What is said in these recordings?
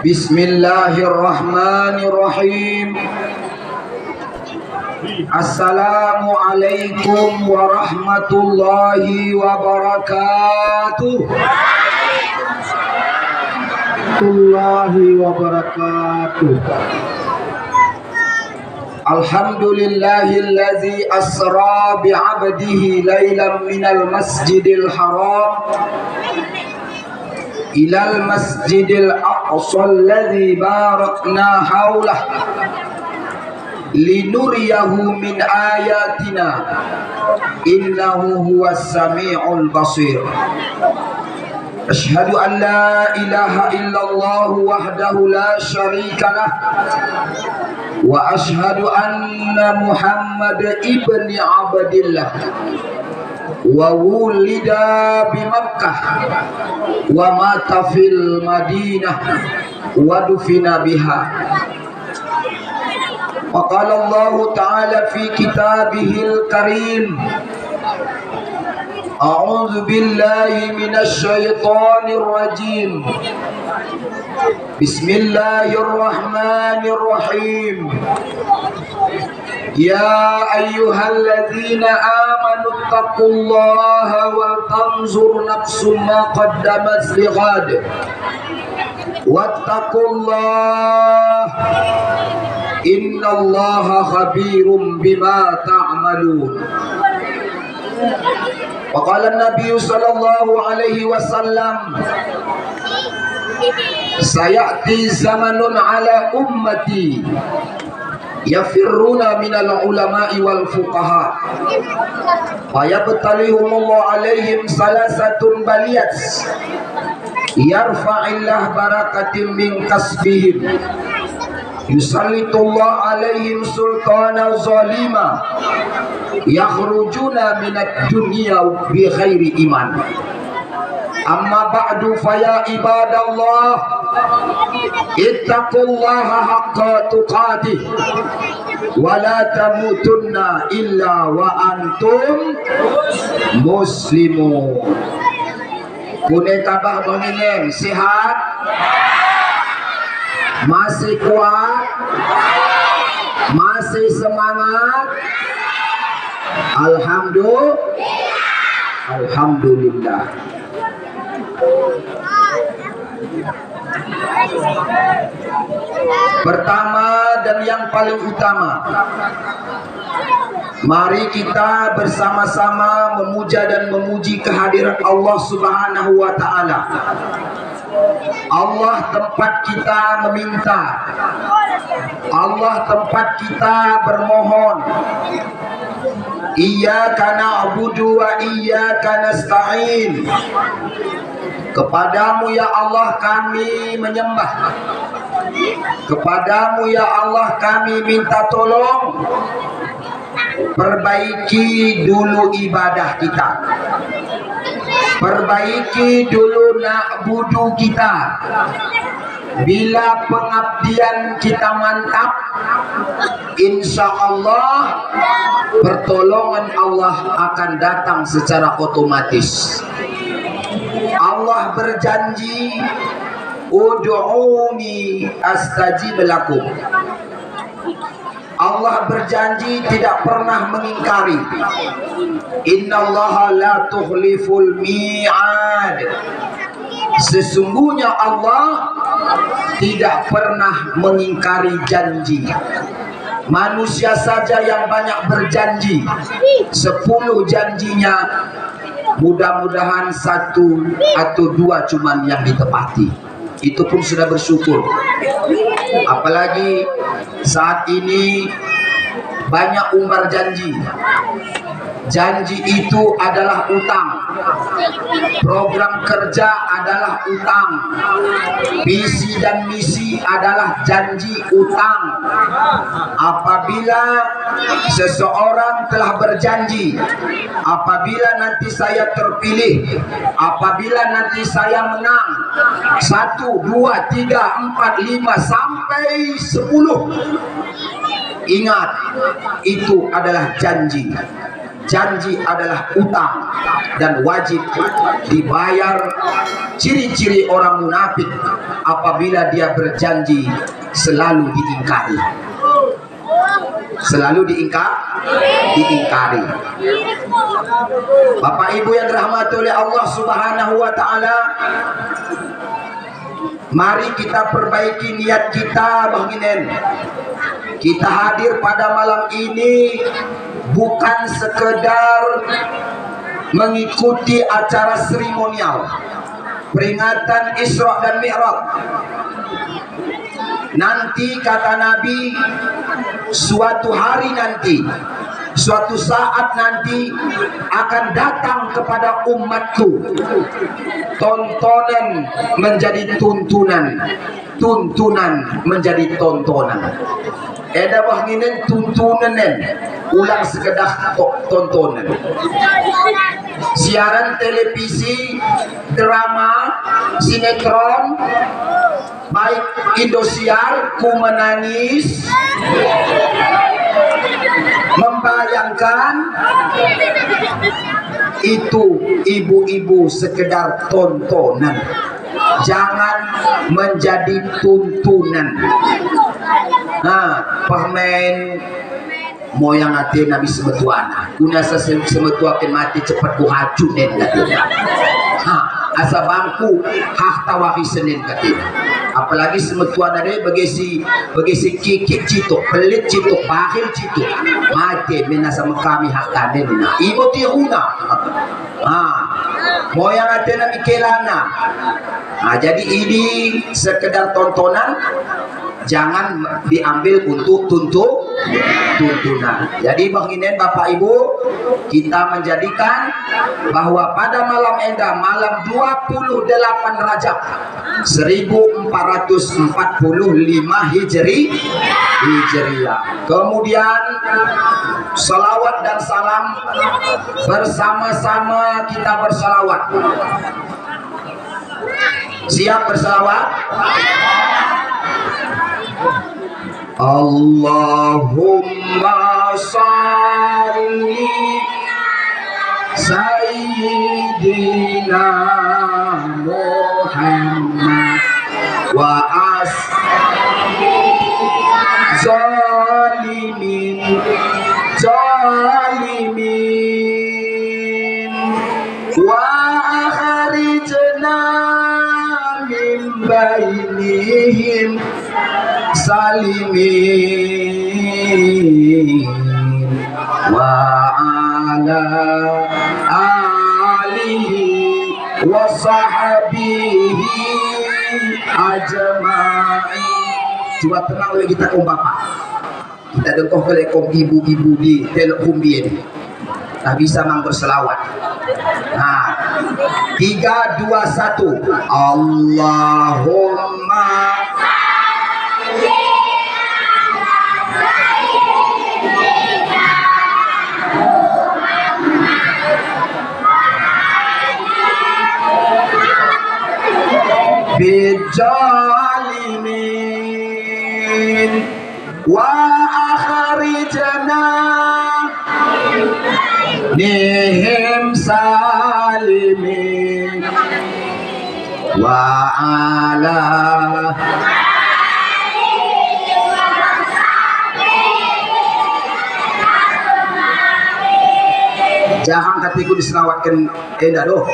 Bismillahirrahmanirrahim. Assalamualaikum warahmatullahi wabarakatuh. Alhamdulillahillazi asra bi'abdihi laylan minal masjidil haram ilal masjidil aqsa alladzi barakna haulah linuriyahu min ayatina innahu huwas sami'ul basir. Asyhadu an la ilaha illallah wahdahu la syarika lah wa asyhadu anna Muhammad ibni Abdillah wa wulida bi Makkah wa mata fil Madinah wa dufina biha. Wa qala Allah ta'ala fi kitabihil karim, a'udzu billahi minasy syaithanir rajim. Bismillahirrahmanirrahim. Ya ayyuhalladzina amanu taqullaha wal tanzur nafsum ma qaddamat lighad wattaqullah innallaha khabirum bima ta'malun. Wa qala an-nabiy sallallahu alaihi wasallam, sayati zamanun ala ummati yafirruna minal ulama'i wal fuqaha wa yabtalihumullahu alaihim salasatun baliyat yarfa'illah barakatim min kasbihim yusallitullah alaihim sultana zalima yakhrujuna minad dunya bi ghairi iman. Amma ba'du faya ibadallah ittaqullaha haqqa tuqatih wa la tamutunna illa wa antum muslimun. Kuning tabah banginen sehat, masih kuat, masih semangat. Alhamdulillah. Pertama dan yang paling utama, mari kita bersama-sama memuja dan memuji kehadiran Allah Subhanahu wa ta'ala. Allah tempat kita meminta, Allah tempat kita bermohon. Iyyaka na'budu wa iyyaka nasta'in. Kepadamu ya Allah kami menyembah, kepadamu ya Allah kami minta tolong. Perbaiki dulu ibadah kita, perbaiki dulu na'budu kita. Bila pengabdian kita mantap, insya Allah pertolongan Allah akan datang secara otomatis. Allah berjanji, ud'uni astajib lakum. Allah berjanji tidak pernah mengingkari. Innallaha la tukhliful mi'ad. Sesungguhnya Allah tidak pernah mengingkari janji. Manusia saja yang banyak berjanji, 10 janjinya mudah-mudahan 1 atau 2 cuman yang ditepati. Itu pun sudah bersyukur. Apalagi saat ini banyak umbar janji. Janji itu adalah utang. Program kerja adalah utang. Visi dan misi adalah janji utang. Apabila seseorang telah berjanji, apabila nanti saya terpilih, apabila nanti saya menang 1, 2, 3, 4, 5 sampai 10, ingat, itu adalah janji. Janji adalah utang dan wajib dibayar. Ciri-ciri orang munafik apabila dia berjanji selalu diingkari. Selalu diingkari. Bapak Ibu yang dirahmati oleh Allah Subhanahu wa taala, mari kita perbaiki niat kita, Bang Inen. Kita hadir pada malam ini bukan sekedar mengikuti acara seremonial peringatan Isra dan Mi'raj. Nanti kata Nabi, suatu hari nanti, suatu saat nanti akan datang kepada umatku tontonan menjadi tuntunan, tuntunan menjadi tontonan. Ada bahginin tuntunan, ulang sekedar tontonan. Siaran televisi, drama, sinetron, baik Indosiar, Ku Menangis, membayangkan itu ibu-ibu sekedar tontonan. Jangan menjadi tuntunan. Nah, pemain moyang hati Nabi semetuana. Guna semetuakan mati cepat ku hacun den katanya. Asa bangku hak tawari Senin katanya. Apalagi semetuana deh bagesi kikik citok, pelit citok, bahil citok. Mati mena sama kami hak kade mena. Ibu tiruna. Moyang hati Nabi kelana. Jadi ini sekedar tontonan. Jangan diambil untuk tuntunan. Jadi Bang Inen, Bapak Ibu, kita menjadikan bahwa pada malam enda, malam 28 Rajab 1445 Hijriah. Kemudian salawat dan salam bersama-sama kita bersalawat. Siap bersalawat? Allahumma salli Sayyidina Muhammad wa zalimin wa akhrijna min bainihim salimin wa ala alihi wa sahbihi ajma'in. Coba tenang oleh kita kaum bapak, kita dengkoh oleh kaum ibu-ibu di teluk Humbien, tak bisa mang berselawat. 3, 2, 1 Allahumma bijalimin wa akhrijna nihim salimin wa ala jangan katiku diselawatkan enda doh,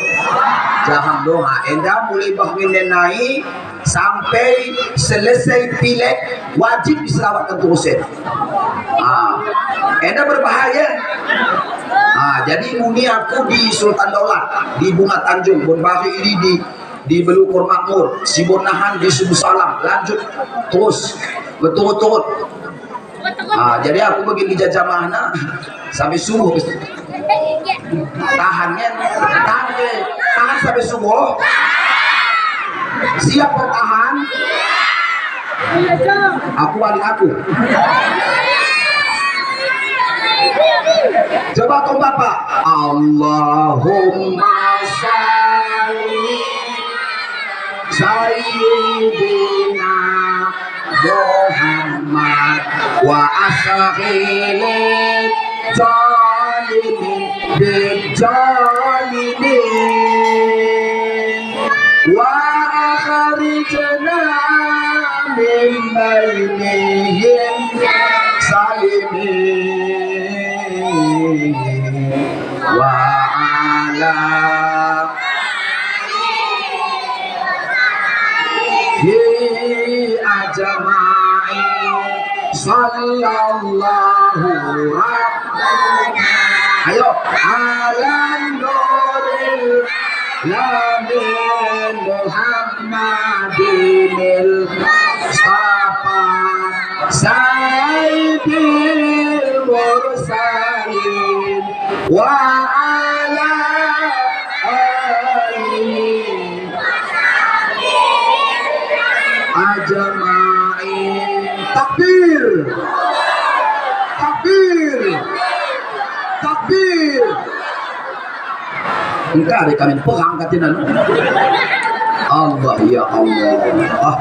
jangan doa enda mulai bahngin naik sampai selesai pilek wajib diselawatkan terusin. Enda berbahaya. Jadi muni aku di Sultan Daulat, di Bunga Tanjung, Bonbari ini di Belukur Makmur, Sibonahan di Subuh Salam, lanjut terus berturut-turut. Jadi aku begini jajah mahna sampai subuh. Tahannya, tahan sampai subuh. Siap bertahan. Aku balik aku. Coba kau bapak. Allahumma shalli sayyidina Muhammad wa asghil zalimin bijalimin wa akhrijna min bainihim salimin wa ala ajma'in sallallahu rabbana ayo ala nuril lamin Muhammadinil Mustafa sayyidil mursalin wa ala alihi ajma'in. Takbir, takbir, takbir. Enggak ada kami perang katinan. Allah ya Allah.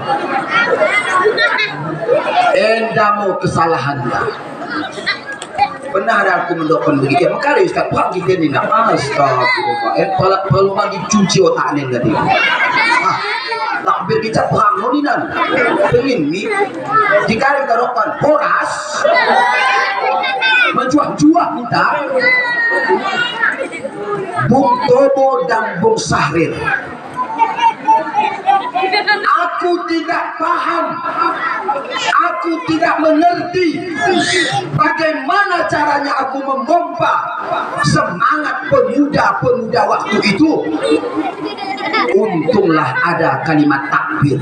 Endamu kesalahan dah. Pernah ada aku mendoakan begitu. Ya, makanya Ustaz perang kita ni nak. Astagfirullah. Perlu lagi cuci otak ni tadi. Takbir kita perang ni nan. Pengen ni dikali tarokan horas. Menjuah-juah kita. Bung Tobo dan Bung Sahrir. Aku tidak paham, aku tidak mengerti bagaimana caranya aku memompa semangat pemuda-pemuda waktu itu. Untunglah ada kalimat takbir.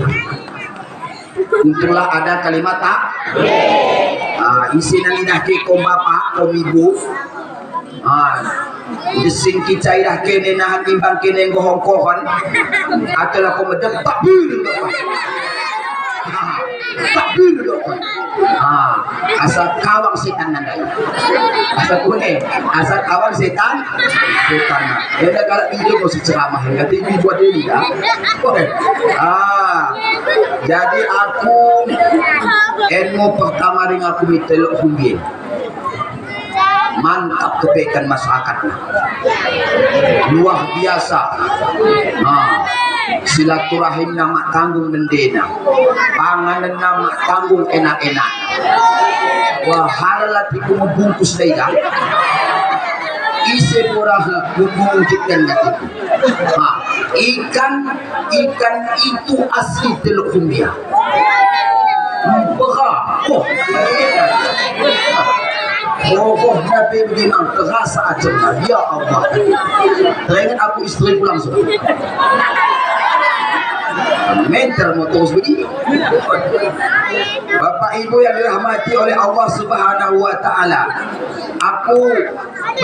Untunglah ada kalimat takbir. Isi nanti ke kom bapak, kom ibu. Desing kita dah kene nah timbang kene gohong kohon adalah komedek takbir takbir asal kawang setan nandai asal kune asal kawang setan ya kalau ide mesti ceramah ya tapi buat ini ya jadi aku ilmu pertama dengan aku mitelok humbien mantap kebaikan masyarakatnya luar biasa. Silaturahim nama tanggung mendena panganan nama tanggung enak-enak wah halalat iku membungkus daerah isi murah memungkinkan ikan itu asli Teluk Humbia Nabi bagaimana terasa aja ya Allah. Teringat aku istri pulang sudah. Mental mau terus begini. Bapak Ibu yang dirahmati oleh Allah Subhanahu Wa Taala, aku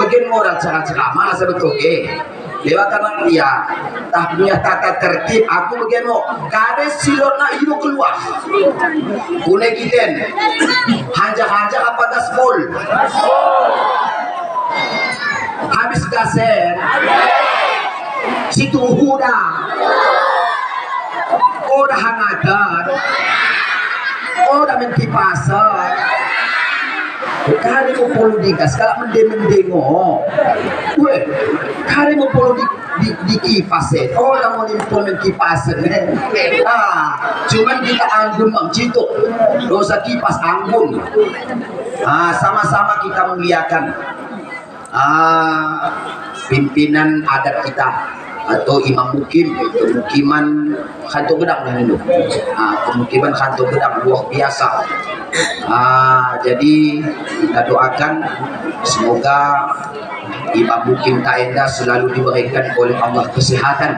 begini orang cara ceramah sebetulnya. Lewat tangan dia, tak punya tata tertib. Aku begini kade silot nak hidup keluar. Kune kiten, hanja apa gaspol. Habis gasen, situ udah hangatan, udah mentipasan. Kari mo polo digas, kalau mendengo, kari mo polo di kipasen, orang mau implement kipasen, cuman kita anggun mang cintuk, dosa kipas anggun, sama-sama kita muliakan, pimpinan adat kita atau imam mukim, pemukiman kantor gedang lah itu, pemukiman kantor gedang luar biasa. Jadi kita doakan semoga imam mukim Taenda selalu diberikan oleh Allah kesehatan,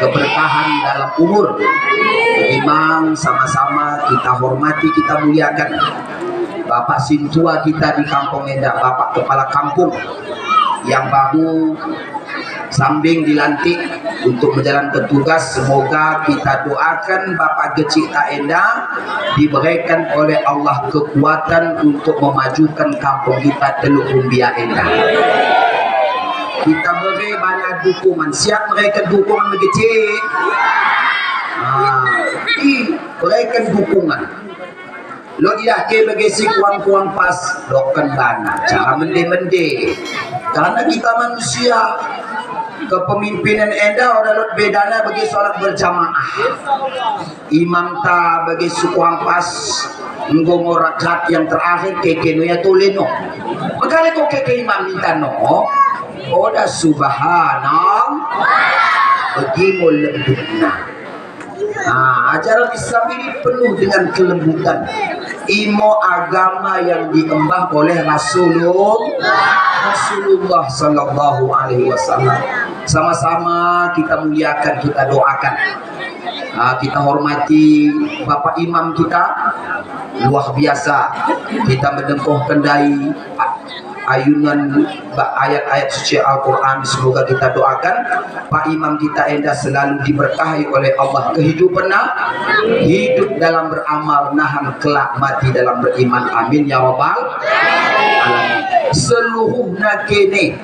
keberkahan dalam umur. Imam sama-sama kita hormati, kita muliakan. Bapak Sintua kita di Kampung Enda, Bapak Kepala Kampung, yang baru sambing dilantik untuk menjalankan tugas, semoga kita doakan Bapak Gecik Tak Endah diberikan oleh Allah kekuatan untuk memajukan kampung kita Teluk Rumbia Endah. Kita beri banyak dukungan. Siap mereka dukungan Gecik? Berikan dukungan. Lo tidak ke bagi si kuang-kuang pas dokan dana, cara mende-mende. Karena kita manusia, kepemimpinan Endah udah lot bedana bagi sholat berjamaah. Imam ta bagi sukuang pas nggongo rakaat yang terakhir kekeno ya toleno. Makanya kok keke imam minta no, udah subhanallah bagi mo lembutna. Ajaran Islam ini penuh dengan kelembutan. Imo agama yang diembah oleh Rasulullah Sallallahu Alaihi Wasallam. Sama-sama kita muliakan, kita doakan, kita hormati Bapak Imam kita, luar biasa. Kita mendengkuh kendai ayunan ayat-ayat suci Al-Quran. Semoga kita doakan Pak Imam kita Endah selalu diberkahi oleh Allah kehidupannya, hidup dalam beramal, nahan kelak mati dalam beriman. Amin ya rabbal alamin. Seluruh nakene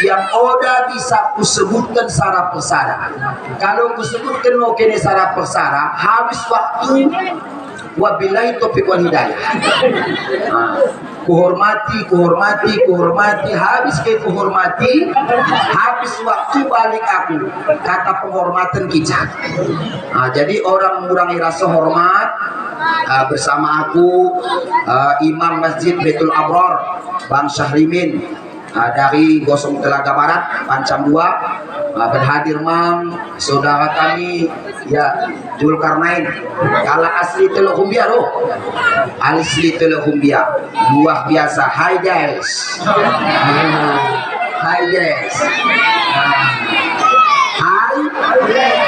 yang oda bisa kusebutkan secara persara. Kalau kusebutkan mau kene secara persara, habis waktu. Wabillahi taufiq wal hidayah. Kuhormati, habis ke kuhormati, habis waktu balik aku, kata penghormatan kita. Jadi orang mengurangi rasa hormat bersama aku, Imam Masjid Baitul Abrar Bang Syahrimin dari Gosong Telaga Barat Pancam 2, berhadir Mam saudara kami ya Zulkarnain, kalau asli Teluk Rumbia loh, asli Teluk Rumbia, luar biasa. Hai guys, hai guys,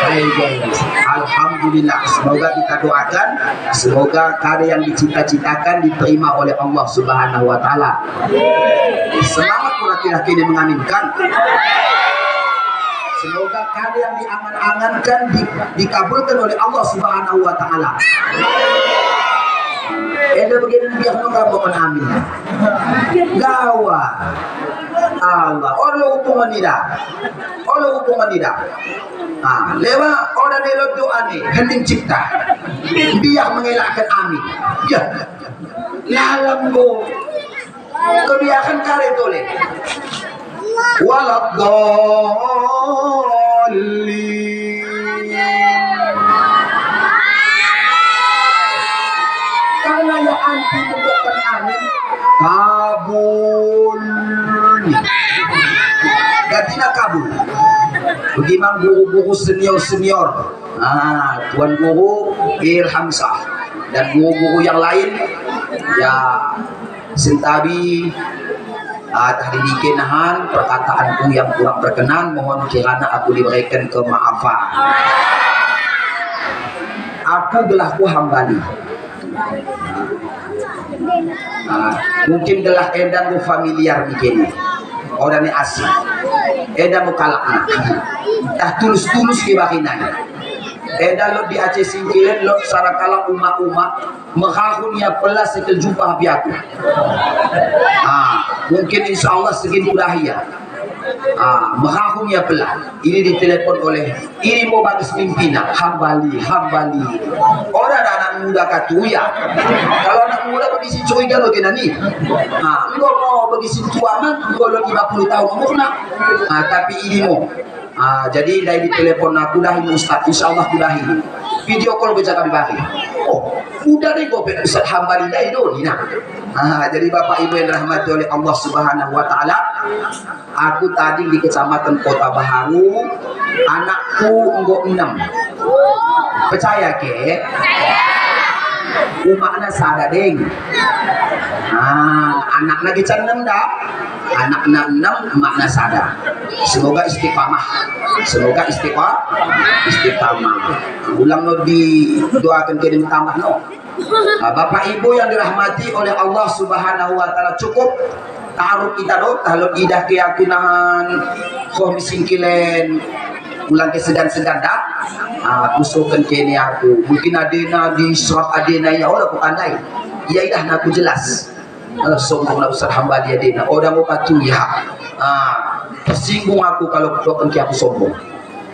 hai guys. Alhamdulillah, semoga kita doakan, semoga karya yang dicita-citakan diterima oleh Allah Subhanahu Wa Taala. Semangat laki-laki ini mengaminkan. Semoga karya yang diangan-angankan dikabulkan oleh Allah Subhanahu Wa Taala. Ada begini biar kamu menamin. Gawat. Allah. Allah hukuman tidak. Allah hukuman tidak. Lewat orang elok doa ni henting cipta. Biar mengelakkan amin. Ya. Lalam go. Kebiakan kare tole. Waladhdallin. Karena yang anti mendoakan amin kabul. Gatina kabul. Bagaimana guru-guru senior-senior, Tuan Guru Irhamsah dan guru-guru yang lain, ya sentabi tadi dikenahan perkataanku yang kurang berkenan, mohon kirana aku diberikan kemaafan. Aku gelahku hambali. Mungkin gelah Endah mu familiar begini, orangnya asing. Endah mu kalakna, tak tulus-tulus kibakinanya. Endah lo di Aceh Singkilen lo sarakala umak-umak menghahunnya pelas sekel jumpa habiaku. Mungkin insya Allah segini udahia. Menghahunnya pelas. Ini ditelepon oleh ini mau bagus pimpinan hambali. Orang anak muda katuya. Kalau anak muda bagi si curiga lo kena ni. Enggak mau bagi si tua man, enggak lo 50 tahun umurna. Tapi ini mau. Jadi dari telepon aku dah ini Ustaz, insya Allah kudahi. Video call bisa kami bagi. Udah deh gue Ustaz hambali dah itu Nina. Jadi Bapak Ibu yang dirahmati oleh Allah Subhanahu Wa Taala, aku tadi di Kecamatan Kota Baharu, anakku enggak 6. Percaya ke? Umakna sada deng. Anak lagi can 6 dah. Anak 6 makna sada. Semoga istiqamah. Ulang no doakan kirim tambah no. Bapak Ibu yang dirahmati oleh Allah Subhanahu Wa Taala, cukup taruh kita do kalau idah keyakinan kau misingkilen ulang ke segan-segan dah aku sokan kene aku mungkin adena di surat adena ya orang aku pandai ya idah aku jelas sombong nak usah hamba dia adena orang mau katu ya tersinggung aku kalau dokan ke aku sombong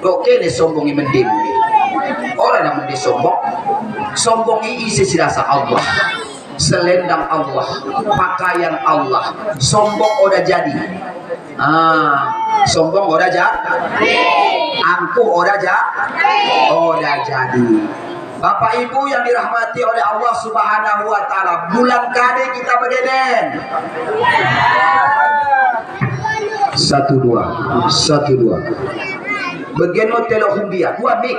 oke deh sombongi mendem orang yang mendem sombongi isi silasa Allah selendang Allah pakaian Allah sombong udah jadi sombong udah jadi angkuh udah jadi Bapak Ibu yang dirahmati oleh Allah Subhanahu wa taala bulan kade kita begeden 1 2 begeno telo hundia dua mik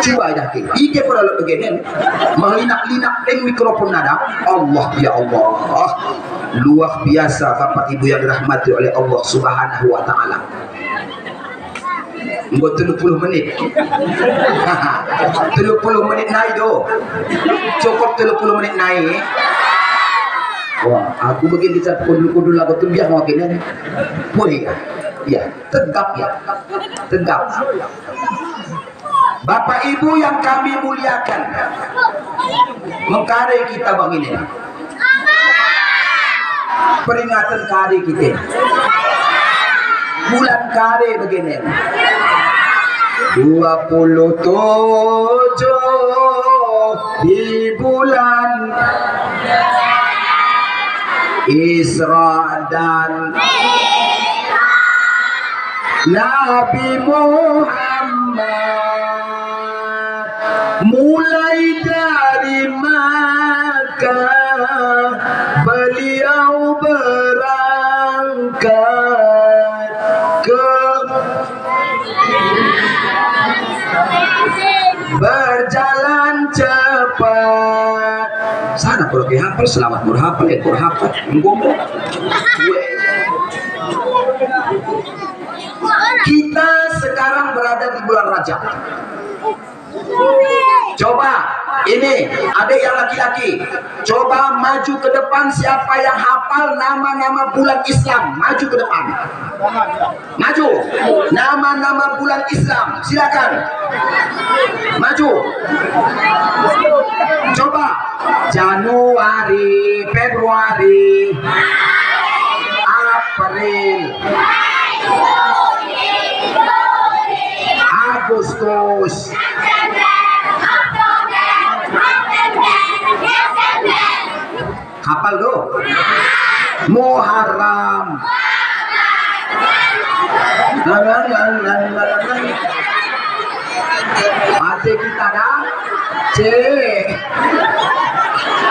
coba dah ke ike pada lo begini melinak-linak dengan mikrofon nada Allah ya Allah luar biasa Bapak Ibu yang dirahmati oleh Allah Subhanahu wa taala buat 30 menit 30 menit naik do cukup 30 menit naik wah aku begini bisa kudul lagu tu biar mau gini boleh ya tegap Bapak Ibu yang kami muliakan mengkare kita begini peringatan kare kita bulan kare begini 27 di bulan Isra dan Nabi Muhammad mulai dari Makkah beliau berangkat ke berjalan cepat sana kalau hafal selamat berhafal kita sekarang berada di bulan Rajab. Coba ini adik yang laki-laki coba maju ke depan siapa yang hafal nama-nama bulan Islam maju ke depan maju nama-nama bulan Islam silakan maju coba Januari Februari April Agustus hafal do Muharram hati kita dah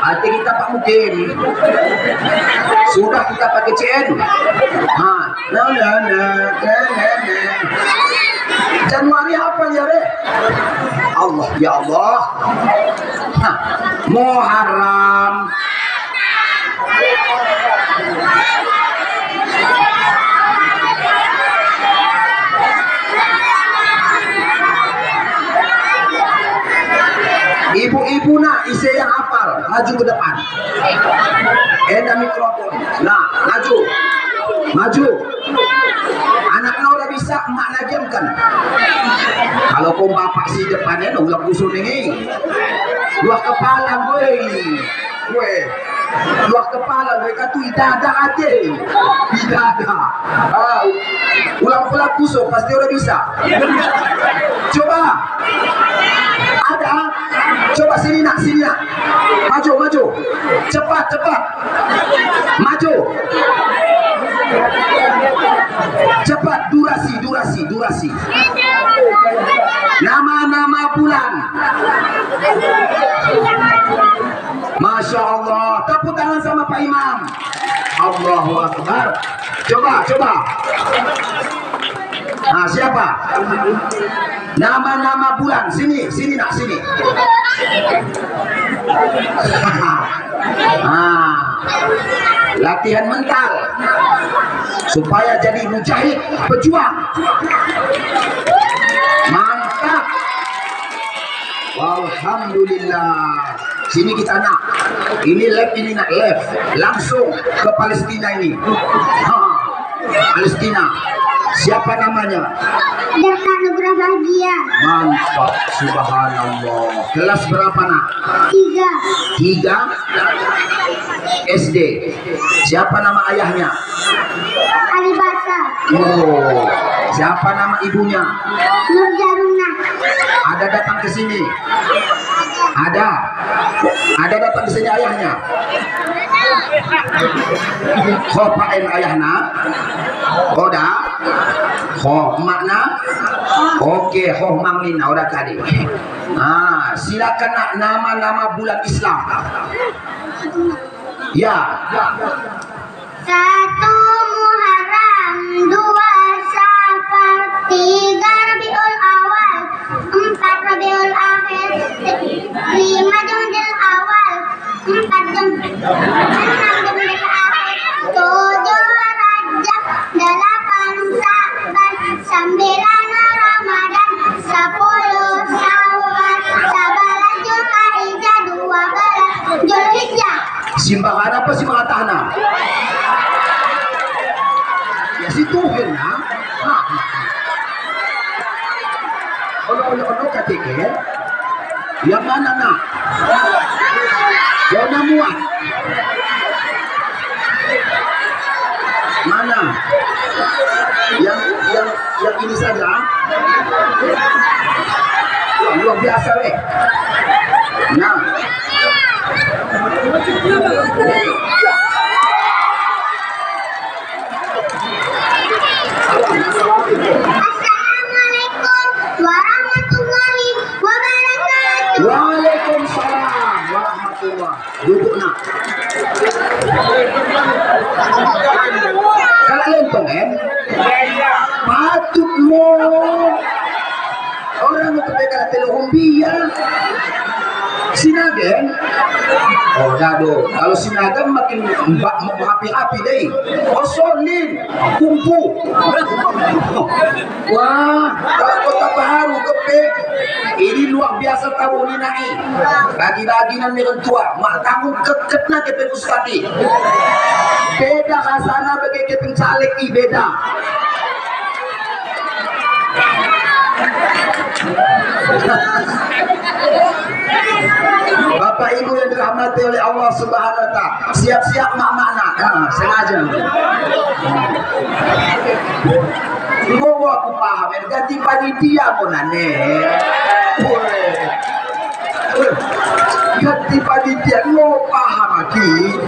hati kita Pak Mukim sudah kita pakai CN Januari apa ya re Allah ya Allah Muharram ibu-ibu nak isi yang hafal maju ke depan ada mikrofon nah maju anaknya udah bisa emak najamkan kalau kau bapak si depannya dong ulang usul ini dua kepala gue dua kepala gue katu idada aja idada ulang kusuk pasti udah bisa coba ada coba sini nak maju cepat maju cepat durasi nama-nama bulan Masya Allah tepuk tangan sama Pak Imam Allahu Akbar coba nah siapa nama-nama bulan sini nak latihan mental supaya jadi mujahid pejuang mantap walhamdulillah Sini kita nak. Ini left, ini nak left. Langsung ke Palestina ini. Palestina. Siapa namanya? Data Nugrah Bahagia. Mantap, subhanallah. Kelas berapa nak? 3. 3 SD. Siapa nama ayahnya? Alibasa. Oh, siapa nama ibunya? Nur Jaruna. Ada datang ke sini? Ada datang ke sini ayahnya? Khopain ayahna? Oda? Khoh makna? Oke, khoh manglina udah tadi. Nah, silakan nak nama-nama bulan Islam. Ya. 1 Muharram, 2 Safar, 3 Rabiul Awal, 4 Rabiul Akhir, 5 Jumadil Awal, 6 Jumadil Akhir, 7 Rajab, 8 Sa'ban, 9 Ramadan, 10 Syawal, 11 Zulhijjah, 12 Zulhijjah. Simbahan apa simbahan tanah? Ya situ kena. Ono katike. Yang mana nak? Yang namuat. Mana? Yang ini saja. Luar biasa weh. Nah. Assalamualaikum warahmatullahi wabarakatuh. Waalaikumsalam warahmatullahi. Duduk nak. Kalau lempeng patut mo. Orang mau kepekal teluhumbia. Sinagen, oh dado. Kalau sinagen makin api-api deh. Oh solin, kumpu. Wah, kota baru kepe. Ini luar biasa tahu ni naik. Lagi-lagi nanti tua, mak tanggung keketna kepe ustadi. Beda kasana bagi kepe caleg i beda. Bapak Ibu yang dirahmati oleh Allah Subhanahu wa taala, siap-siap mak-makna. Sengaja. Mau aku paham, ganti panitia pun aneh. Ganti panitia mau paham lagi.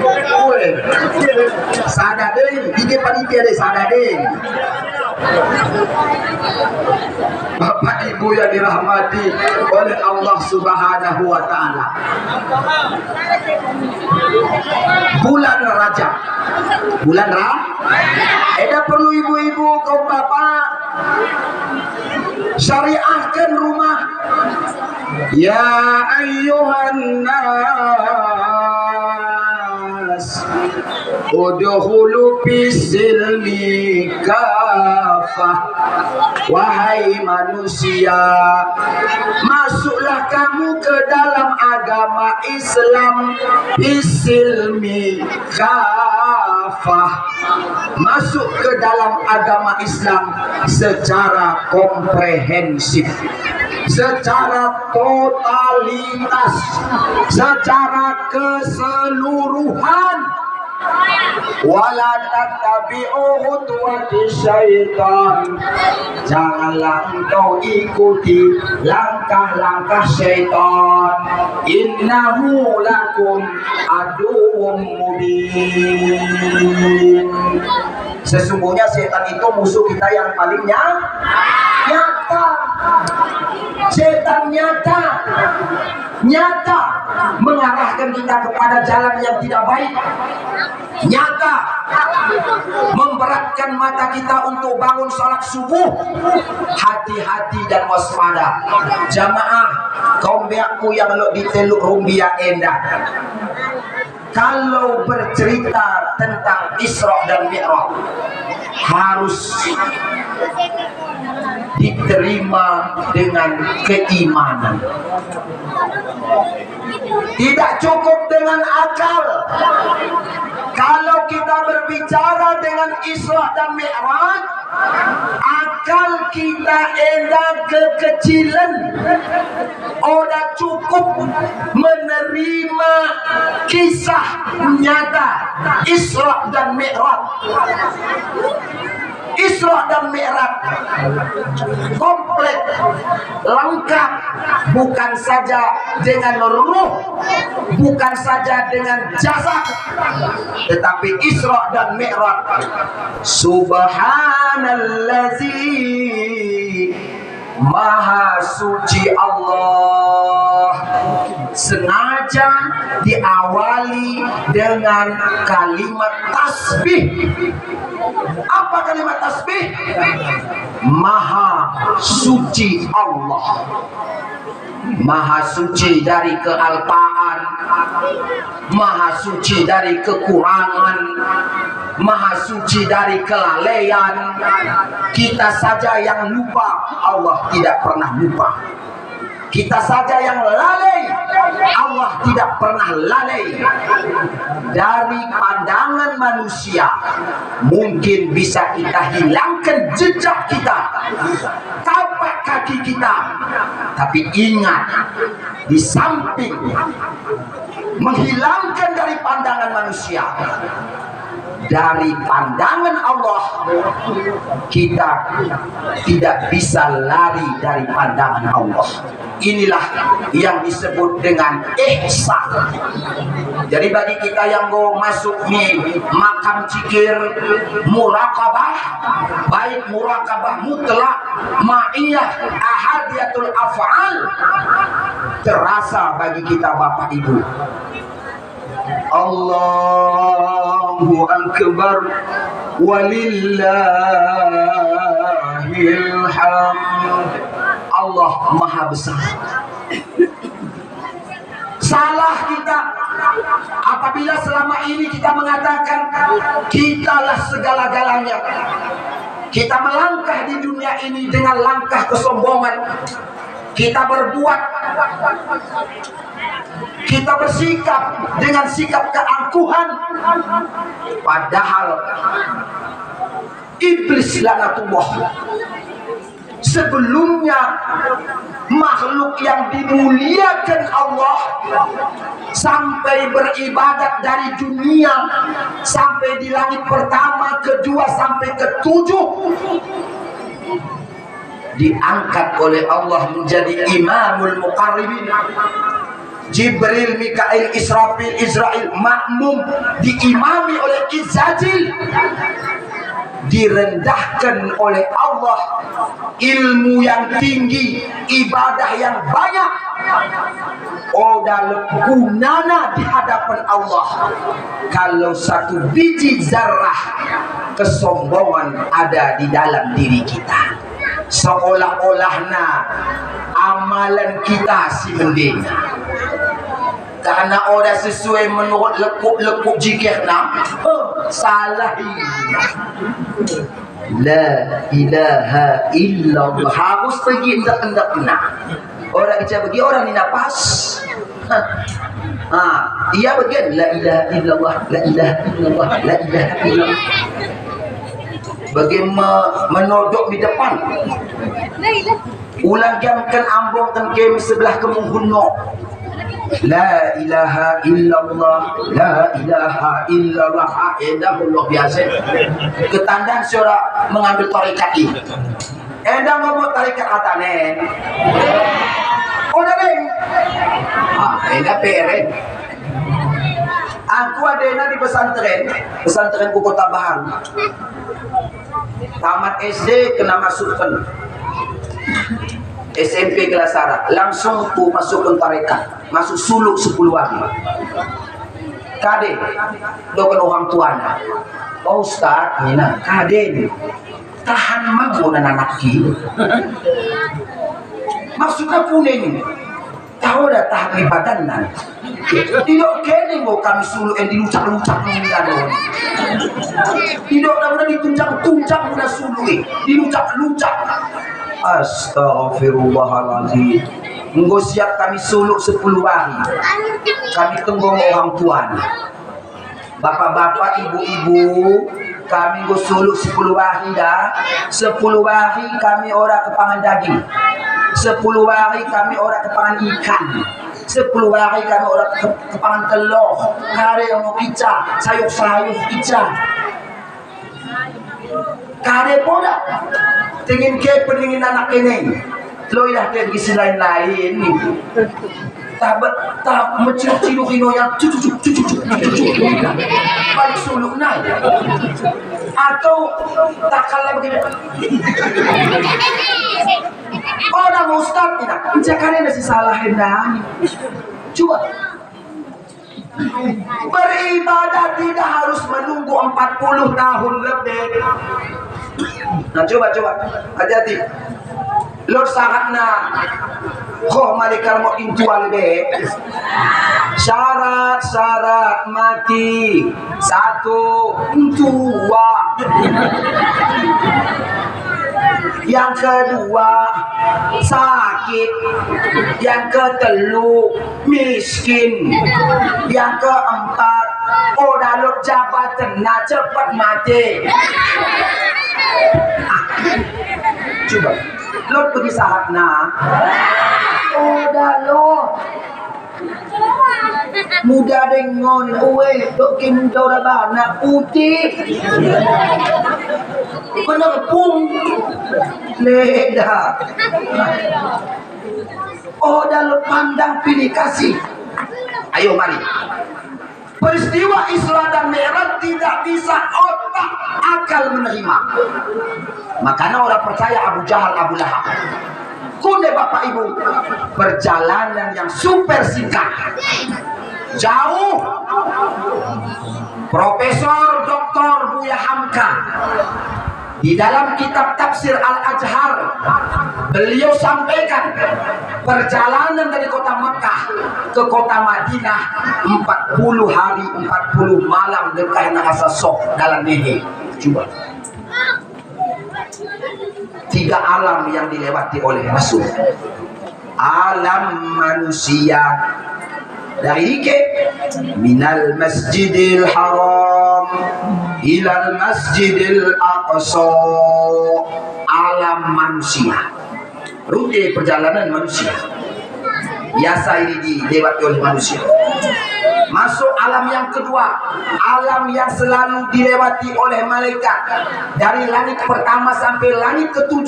Sadar deh, tiga panitia deh sadar deh. Bapak Ibu yang dirahmati oleh Allah Subhanahu wa taala. Bulan Rajab. Bulan Rajab. Perlu ibu-ibu kaum bapak syariahkan rumah. Ya ayyuhan nas udkhulu fis-silmi kafah. Wahai manusia, masuklah kamu ke dalam agama Islam fis-silmi kafah. Masuk ke dalam agama Islam secara komprehensif, secara totalitas, secara keseluruhan. Wala tattabi'u khutuwati syaitan. Janganlah engkau ikuti langkah-langkah syaitan. Innahu lakum aduwwum mubin. Sesungguhnya setan itu musuh kita yang paling nyata. Setan nyata mengarahkan kita kepada jalan yang tidak baik, nyata memberatkan mata kita untuk bangun sholat subuh. Hati-hati dan waspada jamaah kaum beakku yang lo di Teluk Rumbia endah. Kalau bercerita tentang Isra dan Mi'raj harus diterima dengan keimanan. Tidak cukup dengan akal. Kalau kita berbicara dengan Isra dan Mi'raj, akal kita endah kekecilan. Udah cukup menerima kisah nyata Isra dan Mi'raj. Isra dan Mi'raj komplit, lengkap, bukan saja dengan ruh, bukan saja dengan jasad, tetapi Isra dan Mi'raj. Subhanallazi, Maha suci Allah. Sengaja diawali dengan kalimat tasbih. Apa kalimat tasbih? Maha suci Allah. Maha suci dari kealpaan, maha suci dari kekurangan, maha suci dari kelalaian. Kita saja yang lupa, Allah tidak pernah lupa. Kita saja yang lalai, Allah tidak pernah lalai. Dari pandangan manusia mungkin bisa kita hilangkan jejak kita, tapak kaki kita, tapi ingat, di samping menghilangkan dari pandangan manusia, dari pandangan Allah kita tidak bisa lari dari pandangan Allah. Inilah yang disebut dengan ihsan. Jadi bagi kita yang mau masuk di makam cikir muraqabah, baik muraqabah mutlak, ma'iyah, ahadiyatul af'al, terasa bagi kita Bapak Ibu. Allahu Akbar walillahil hamd. Allah Maha Besar. Salah kita apabila selama ini kita mengatakan kitalah segala-galanya. Kita melangkah di dunia ini dengan langkah kesombongan. Kita berbuat, kita bersikap dengan sikap keangkuhan, padahal iblis laknatullah sebelumnya makhluk yang dimuliakan Allah, sampai beribadat dari dunia sampai di langit pertama, kedua sampai ketujuh, diangkat oleh Allah menjadi imamul muqarribin. Jibril, Mikail, Israfil, Israel makmum, diimami oleh Izzajil, direndahkan oleh Allah, ilmu yang tinggi, ibadah yang banyak, dalam gunana di hadapan Allah. Kalau satu biji zarah kesombongan ada di dalam diri kita, seolah-olahnya amalan kita si mendenya. Karena orang sesuai menurut lekuk-lekuk jikirna, salah ini. La ilaha illallah, harus pergi hendak-hendakna. Orang kecil pergi, orang ni napas. Ia bagian la ilaha illallah, la ilaha illallah, la ilaha illallah. Bagi menodok di depan. Ulang jamkan ambongkan kem sebelah kemuhunno. La ilaha illallah, la ilaha illallah. Endah Allah biasa. Ketandan seorang mengambil tarikat ini. Endah ngomong tarikat katane. Udah deh. Endah peren. Aku ada di pesantren Kota Baharu. Tamat SD kena masukkan SMP kelas Sara, langsung ku masukkan tarekat, masuk suluk 10 hari. Kade, dokan orang tuanya. Oh Ustaz, Nina, kade, tahan mago na nanaki. Maksudnya kuning, tahu dah tahan ibadan nan. Tidak kene ngo kami suluk yang dilucak-lucak mengadon. Tidak dah ditunjang-tunjang na suluk, dilucak-lucak. Astaghfirullahaladzim. Enggo siap kami suluk 10 hari. Kami tunggu orang tuanya. Bapak-bapak, ibu-ibu, kami enggo suluk 10 hari dah. 10 hari kami ora kepangan daging. 10 hari kami ora kepangan ikan. 10 hari kami ora kepangan telur. Kare yang mau ica, sayur-sayur ica. Kare poda. Tingin ke peningin anak ini. Lo ya kayak gisi lain-lain nih. Tak mencium-cium yang cucu balik suluk naik. Atau tak kalah begini. Orang ustaz tidak. Jangan ada salahin dah. Coba. Beribadah tidak harus menunggu 40 tahun lebih. Nah coba hati-hati. Lord sangatna kok malaikat mau intual be syarat mati 1 tua, yang kedua sakit, yang ketelu miskin, yang keempat udah Lord jabatan nah cepat mati. Coba Lord pergi sahatna. Udah lo. Muda dengon, dok muda udah banyak putih. Bener pung. Leda. Udah lo pandang pilih kasih. Ayo mari. Peristiwa Isra dan Mi'raj tidak bisa otak akal menerima. Makanya orang percaya Abu Jahal, Abu Lahab. Kunde Bapak Ibu, perjalanan yang super singkat, jauh. Profesor Dr. Buya Hamka di dalam kitab tafsir Al-Ajhar, beliau sampaikan perjalanan dari kota Mekah ke kota Madinah 40 hari 40 malam dekat asa sok dalam nehe. Coba 3 alam yang dilewati oleh Rasul. Alam manusia dari ke minal masjidil haram ilal masjidil aqsa. Alam manusia, rute perjalanan manusia biasa ini dilewati oleh manusia. Masuk alam yang kedua, alam yang selalu dilewati oleh malaikat. Dari langit pertama sampai langit ke-7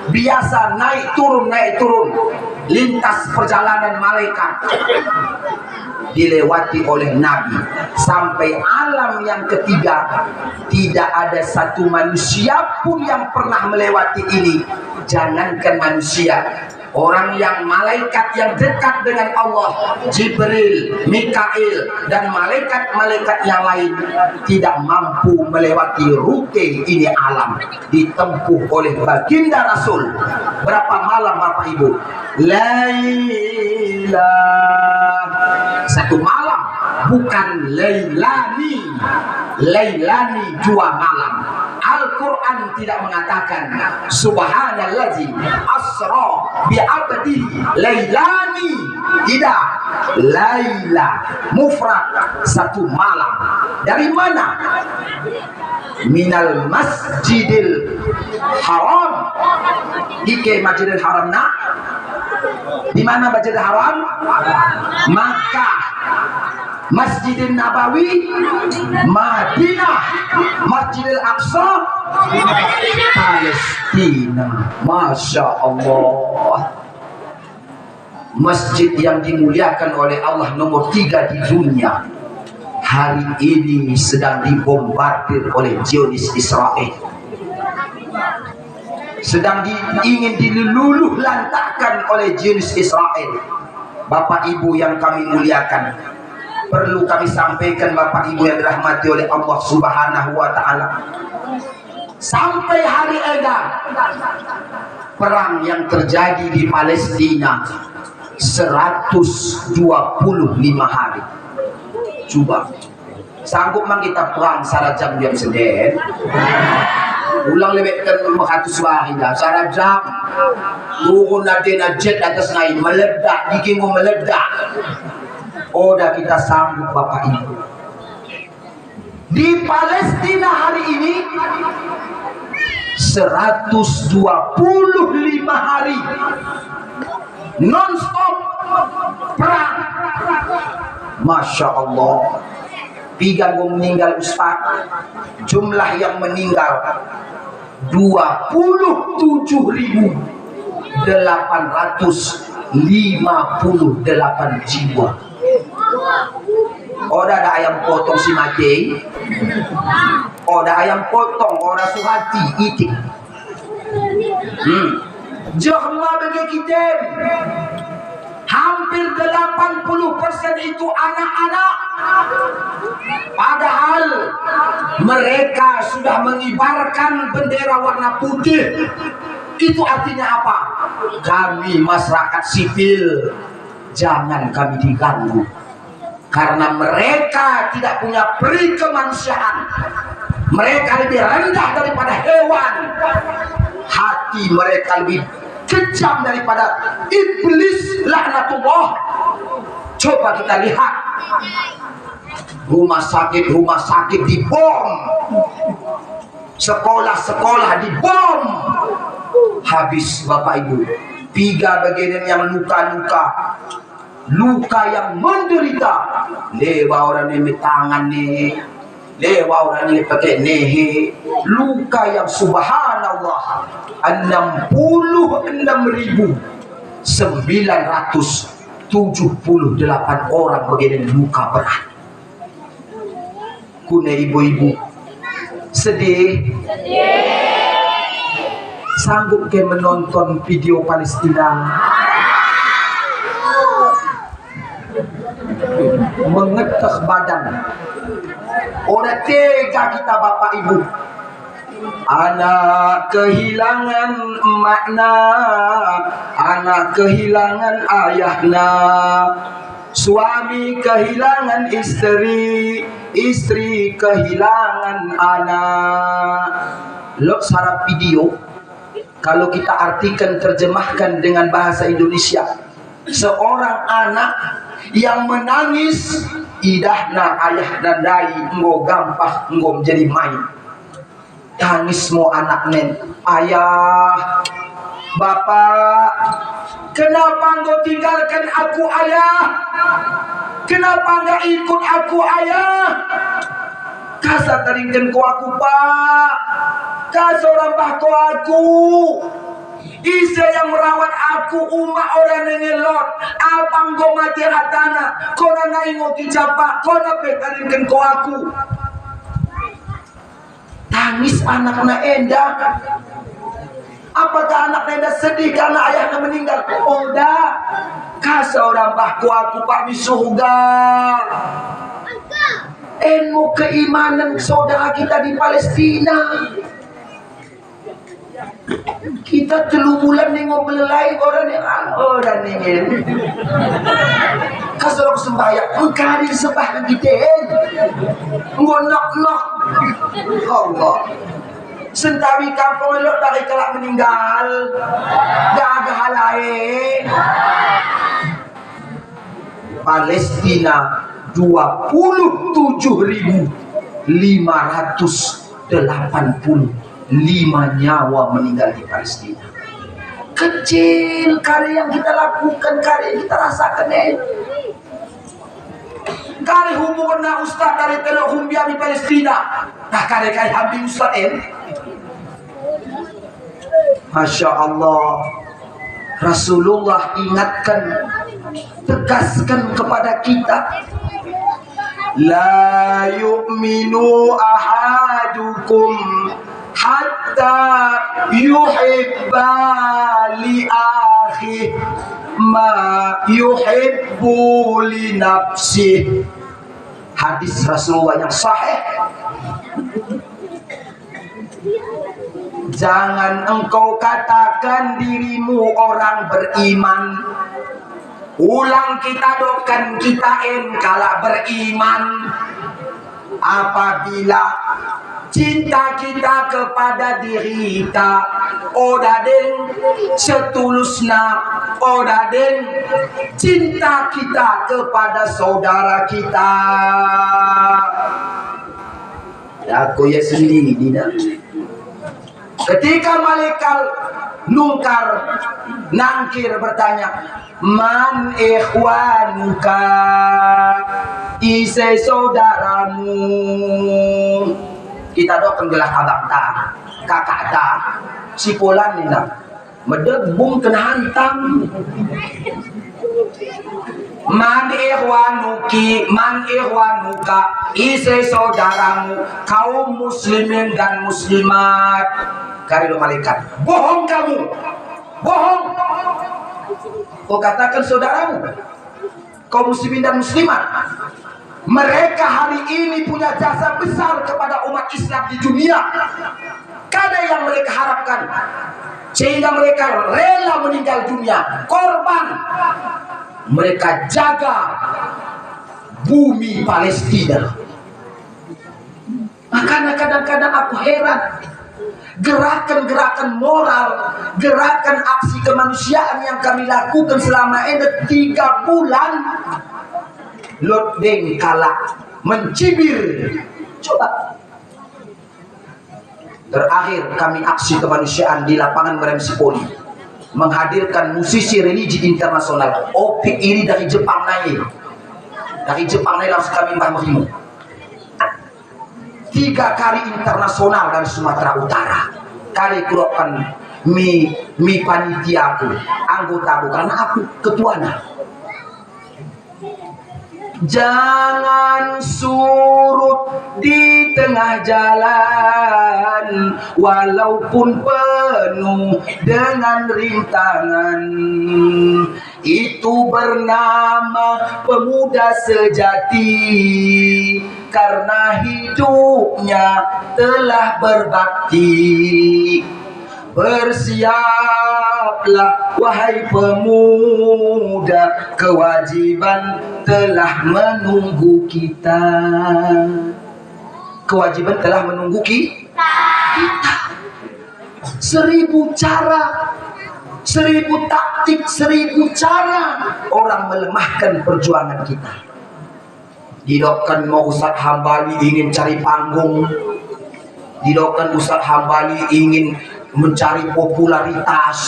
biasa naik turun lintas perjalanan malaikat dilewati oleh Nabi. Sampai alam yang ketiga tidak ada satu manusia pun yang pernah melewati ini. Jangankan manusia, orang yang malaikat yang dekat dengan Allah, Jibril, Mikail, dan malaikat-malaikat yang lain tidak mampu melewati rute ini. Alam ditempuh oleh baginda Rasul. Berapa malam Bapak Ibu? Laila, 1 malam, bukan lailani. Lailani 2 malam. Al-Quran tidak mengatakan subhanallazi asra bi'abdihi lailani. Tidak. Laila mufrad 1 malam. Dari mana? Minal masjidil haram. Ike masjidil haram na? Di mana masjidil haram? Makkah. Masjidil Nabawi Madinah. Masjidil Aqsa Palestina. Masya Allah. Masjid yang dimuliakan oleh Allah nomor 3 di dunia hari ini sedang dibombardir oleh Zionis Israel. Sedang ingin diluluh lantakkan oleh Zionis Israel. Bapak Ibu yang kami muliakan, perlu kami sampaikan Bapak Ibu yang dirahmati oleh Allah Subhanahu wa Ta'ala, sampai hari edan perang yang terjadi di Palestina 125 hari. Coba sanggup mang kita perang sarajam jam seden? Ulang lebihkan 100 hari dah. Sarap jam. Turun ada jet atas naik meledak, bikin meledak. Oh, dah kita sambut Bapak Ibu. Di Palestina hari ini 125 hari non-stop perang. Masya Allah. Tiga meninggal Ustaz. Jumlah yang meninggal 27.858 jiwa. Oh, ada ayam potong si Mati. Oh, ada ayam potong orang Suhati itik. Jahma bagi kita. Hampir 80% itu anak-anak. Padahal mereka sudah mengibarkan bendera warna putih. Itu artinya apa? Kami masyarakat sipil, jangan kami diganggu. Karena mereka tidak punya peri kemanusiaan. Mereka lebih rendah daripada hewan. Hati mereka lebih kejam daripada iblis laknatullah. Coba kita lihat rumah sakit dibom, sekolah dibom. Habis Bapak Ibu, 3 bagian yang luka-luka, luka yang menderita. Lewa orang ini tangan nih, lewa orang ini pakai nehe. Luka yang subhanallah 66.978 orang begini luka berat. Kuna ibu-ibu sedih. Sanggup ke menonton video Palestina? Mengetek badan. Orang tega kita Bapak Ibu. Anak kehilangan makna, anak kehilangan ayahnya, suami kehilangan istri, istri kehilangan anak. Lo sarap video, kalau kita artikan terjemahkan dengan bahasa Indonesia, seorang anak yang menangis, idahna ayah dan dai ngo gampah ngo menjadi main. Tangis mau anak nen, ayah, bapak, kenapa engkau tinggalkan aku ayah? Kenapa enggak ikut aku ayah? Kasar taringkan ku aku pak, kasar orang bahko aku. Isa yang merawat aku, umat orang nengelot. Abang go mati hatana, kau nak ingo kicapa, kau nak petaringkan ku aku. Tangis anaknya Enda. Apakah anak Enda sedih karena ayahnya meninggal? Oh dah. Kasih orang bahku aku pak di surga. Ilmu keimanan saudara kita di Palestina. Kita 3 bulan nengok belelai orang yang orang nengin. Kasih orang sembahyang, mengkari sembahyang kita. Ngonok-nok. Allah. Sentawi kampung elok dari kelak meninggal. Dah ada hal lain. Palestina 27.585 nyawa meninggal di Palestina. Kecil karya yang kita lakukan, karya yang kita rasakan. Kali hubungan na ustaz dari teluk Humbia di Palestina. Nah kali habis ustaz Masya Allah. Rasulullah ingatkan, tegaskan kepada kita, la yu'minu ahadukum hatta yuhibba li akhi ma yuhibbu li nafsih. Hadis Rasulullah yang sahih. Jangan engkau katakan dirimu orang beriman. Ulang kita dokan kita kala beriman apabila cinta kita kepada diri kita odaden setulusna, odaden cinta kita kepada saudara kita. Aku ya sendiri tidak. Ketika malaikat nungkar nangkir bertanya, man ikhwanuka, ise saudaramu. Kita doakan gelah abang ta, kakak ta, si polan ni nak medebung kena hantam. Man ikhwanuki, man ikhwanuka, ise saudaramu, kaum muslimin dan muslimat. Karido malaikat, bohong kamu, bohong. Kau katakan saudaramu, kaum muslimin dan muslimat. Mereka hari ini punya jasa besar kepada umat Islam di dunia. Kada yang mereka harapkan, sehingga mereka rela meninggal dunia, korban. Mereka jaga bumi Palestina. Makanya kadang-kadang aku heran, gerakan-gerakan moral, gerakan aksi kemanusiaan yang kami lakukan selama ini 3 bulan, lodeng kalah mencibir. Coba. Terakhir kami aksi kemanusiaan di lapangan Meremsipoli, menghadirkan musisi religi internasional. Opik ini dari Jepang naik, langsung kami mengimu 3 kali internasional dari Sumatera Utara. Kali kurokan mi panitiaku, anggotaku, karena aku ketuanya. Jangan surut di tengah jalan, walaupun penuh dengan rintangan. Itu bernama pemuda sejati, karena hidupnya telah berbakti. Bersiaplah wahai pemuda, kewajiban telah menunggu kita. Kewajiban telah menunggu kita. 1000 cara, 1000 taktik, 1000 cara orang melemahkan perjuangan kita. Didokkan mau Ustaz Hambali ingin cari panggung, didokkan Ustaz Hambali ingin mencari popularitas,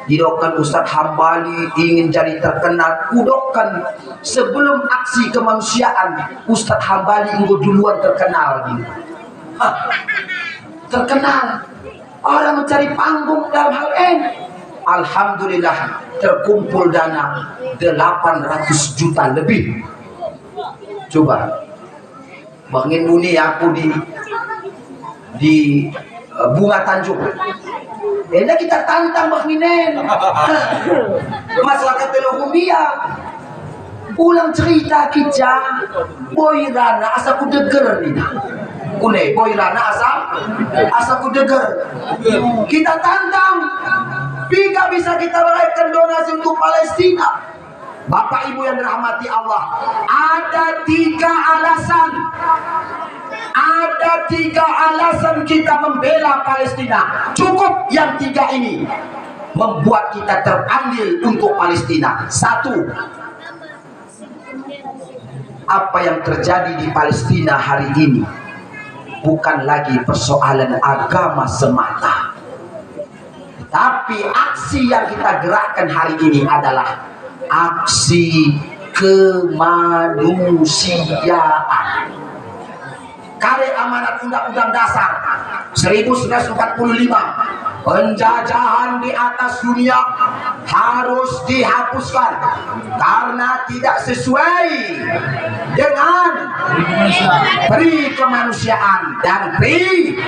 didokkan Ustaz Hambali ingin jadi terkenal. Kudokkan sebelum aksi kemanusiaan Ustaz Hambali ingin duluan terkenal gitu. Terkenal, orang mencari panggung dalam hal ini. Alhamdulillah terkumpul dana 800 juta lebih. Coba Bangin Muni aku di Bunga Tanjung. Enak kita tantang Banginen. Masyarakat Telogumia. Ulang cerita kita. Boy Rana asa ku deger nih. Kune Boy Rana asa ku deger. Kita tantang. Jika bisa kita berikan donasi untuk Palestina. Bapak Ibu yang dirahmati Allah, ada 3 alasan. Ada 3 alasan kita membela Palestina. Cukup yang 3 ini membuat kita terpanggil untuk Palestina. 1. Apa yang terjadi di Palestina hari ini bukan lagi persoalan agama semata, tapi aksi yang kita gerakkan hari ini adalah aksi kemanusiaan. Karya amanat Undang-Undang Dasar 1945, penjajahan di atas dunia harus dihapuskan karena tidak sesuai dengan peri kemanusiaan dan peri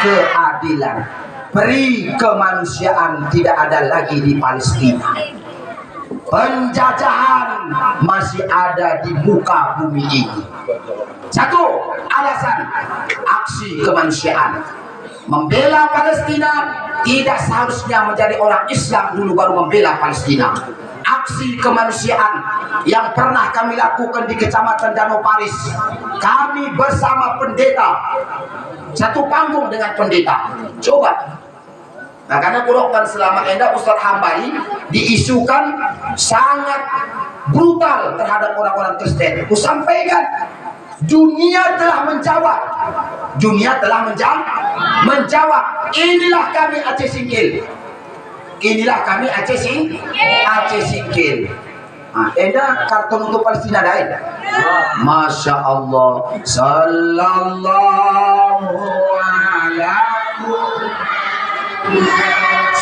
keadilan. Peri kemanusiaan tidak ada lagi di Palestina. Penjajahan masih ada di muka bumi ini. 1 alasan aksi kemanusiaan. Membela Palestina tidak seharusnya menjadi orang Islam dulu baru membela Palestina. aksi kemanusiaan yang pernah kami lakukan di Kecamatan Danau Paris. Kami bersama pendeta, satu panggung dengan pendeta. Coba. Nah, karena kurokkan selama enda Ustadz Hambali diisukan sangat brutal terhadap orang-orang Kristen. Aku sampaikan, dunia telah menjawab. Dunia telah menjawab. Inilah kami Aceh Singkil. Inilah kami Aceh Singkil. Nah, enda karton untuk Palestina dain. Masya Allah. Sallallahu alaihi.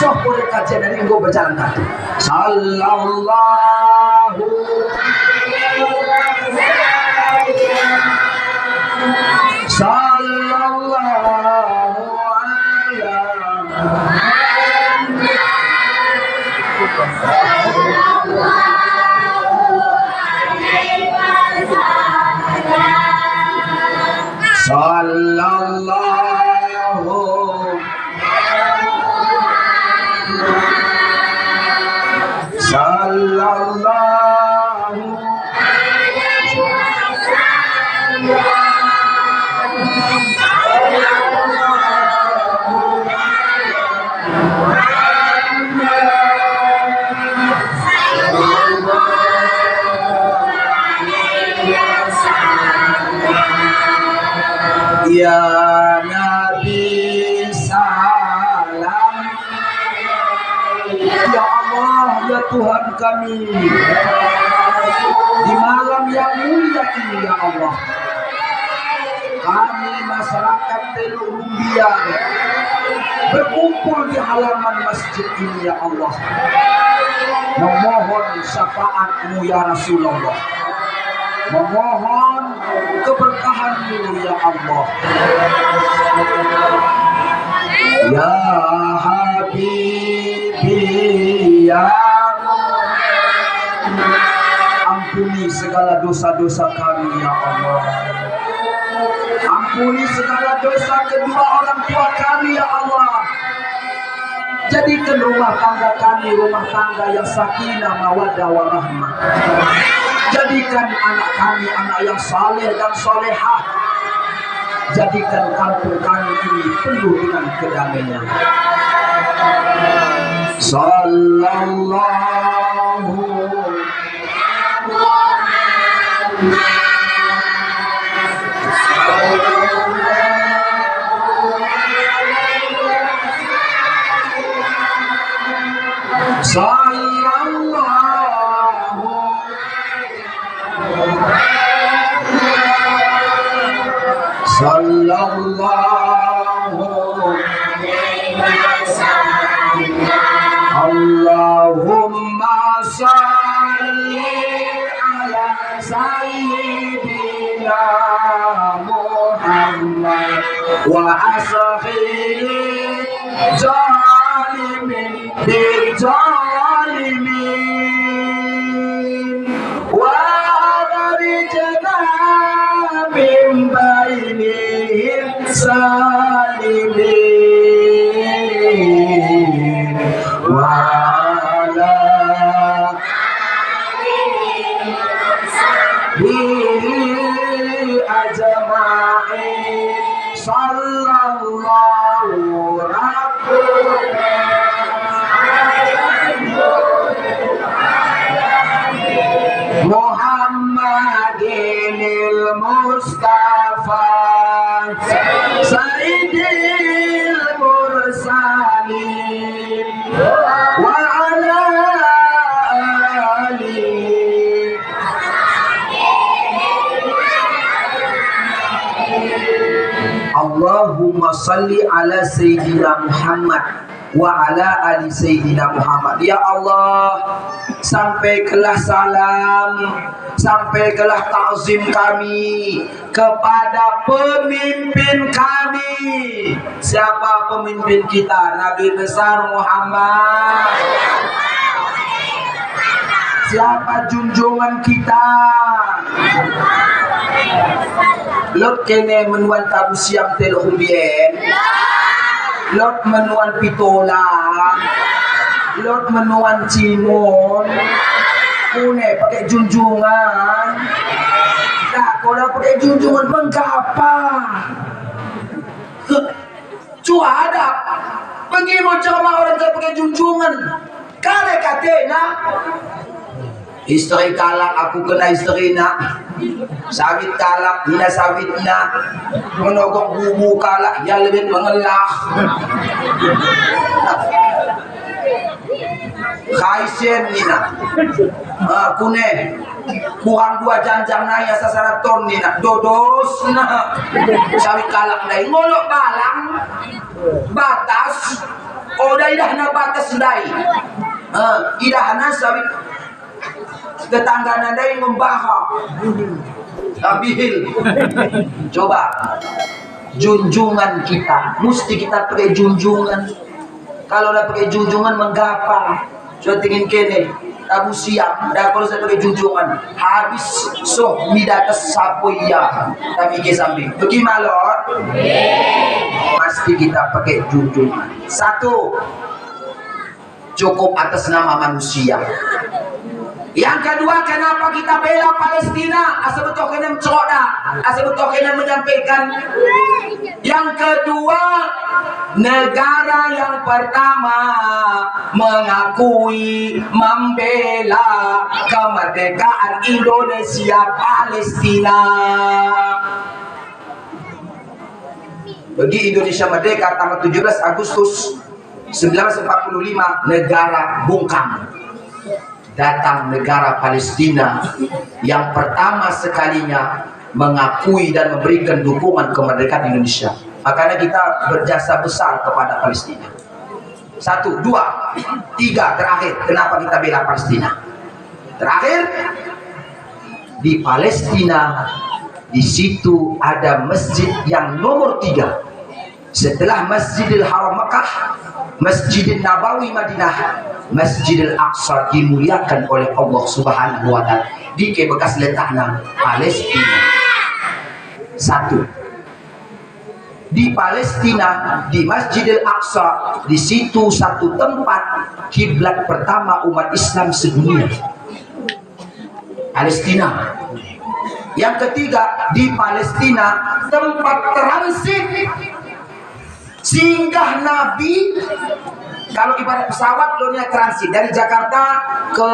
So boleh kajian dari gue berjalan kaki. Sallallahu ya Nabi salam. Ya Allah, ya Tuhan kami, di malam yang mulia ini ya Allah, kami masyarakat Teluk Rumbiang berkumpul di halaman masjid ini ya Allah, memohon syafaat-Mu ya Rasulullah, memohon keberkahan-Mu ya Allah. Ya Habibi ya ampuni segala dosa-dosa kami ya Allah. Ampuni segala dosa kedua orang tua kami ya Allah. Jadikan rumah tangga kami rumah tangga yang sakinah mawaddah warahmah. Jadikan anak kami anak yang saleh dan solehah. Jadikan kampung kami ini penuh dengan kedamaian. Sallallahu Allahumma salli ala sayyidina Muhammad wa ashabihi zalimin bil zalimin wa barijna min bainihim salimin wa sallallahu Muhammadinil Mustafa Sayyidil Mursalin wa ala alihi. Allahumma salli ala Sayyidina Muhammad wa ala ali Sayyidina Muhammad. Ya Allah, sampaikanlah salam, sampaikanlah ta'zim kami kepada pemimpin kami. Siapa pemimpin kita? Nabi besar Muhammad. Siapa junjungan kita? Lot kene menuan tabu siam Teluk Rumbiang, lot menuan Pitola, lot menuan Cimun, aku nih pakai junjungan. Nah, kalau pakai junjungan mengapa? Cua ada. Bagaimana cara orang yang pakai junjungan? Kare katena. Istri kalak, aku kena istri nak. Sawit kalak, hina sawit nak. Menogok bubu kalak, ya lebih mengelah. Kaisen nina. Aku nih kurang 2 janjang na ya sasara ton nina. Dodos na. Sawit kalak dai ngolok balang. Batas. Oh dah na batas dai. Idahana sawit tetangga nadai membahak tabihil. Coba junjungan kita mesti kita pakai junjungan. Kalau udah pakai junjungan menggapa so tingin kene tabu siap dah. Kalau saya pakai junjungan habis so midatas sapoya tapi ke samping bagaimana lor pasti kita pakai junjungan. Satu, cukup atas nama manusia. Yang kedua, kenapa kita bela Palestina? Asal betul kena menceroda, asal betul kena menyampaikan. Yang kedua, negara yang pertama mengakui, membela kemerdekaan Indonesia Palestina. Bagi Indonesia merdeka tanggal 17 Agustus 1945, negara bungkam. Datang negara Palestina yang pertama sekalinya mengakui dan memberikan dukungan kemerdekaan Indonesia. Makanya kita berjasa besar kepada Palestina. 1, 2, 3, terakhir. Kenapa kita bela Palestina? Terakhir, di Palestina, di situ ada masjid yang nomor 3. Setelah Masjidil Haram Mekah, Masjidil Nabawi Madinah, Masjidil Aqsa dimuliakan oleh Allah Subhanahu wa Ta'ala. Di bekas letaknya Palestina. 1. Di Palestina, di Masjidil Aqsa, di situ satu tempat kiblat pertama umat Islam sedunia. Palestina. Yang ketiga, di Palestina tempat transit singgah Nabi. Kalau ibarat pesawat lonya transit dari Jakarta ke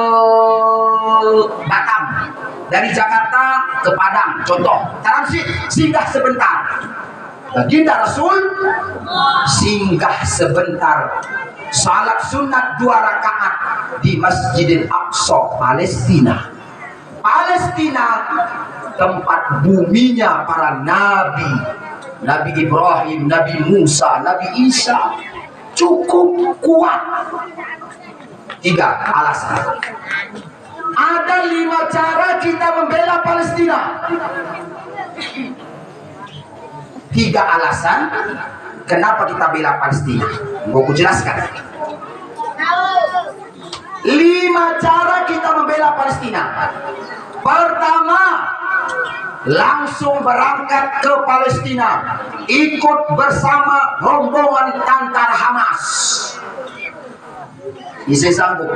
Batam, dari Jakarta ke Padang, contoh transit singgah sebentar. Baginda Rasul singgah sebentar, salat sunat 2 rakaat di Masjidil Aqsa, Palestina. Palestina tempat buminya para nabi, Nabi Ibrahim, Nabi Musa, Nabi Isa. Cukup kuat. 3 alasan. Ada 5 cara kita membela Palestina. 3 alasan kenapa kita bela Palestina. Mau ku jelaskan. 5 cara kita membela Palestina. Pertama, langsung berangkat ke Palestina, ikut bersama rombongan tentara Hamas. Bisa sanggup?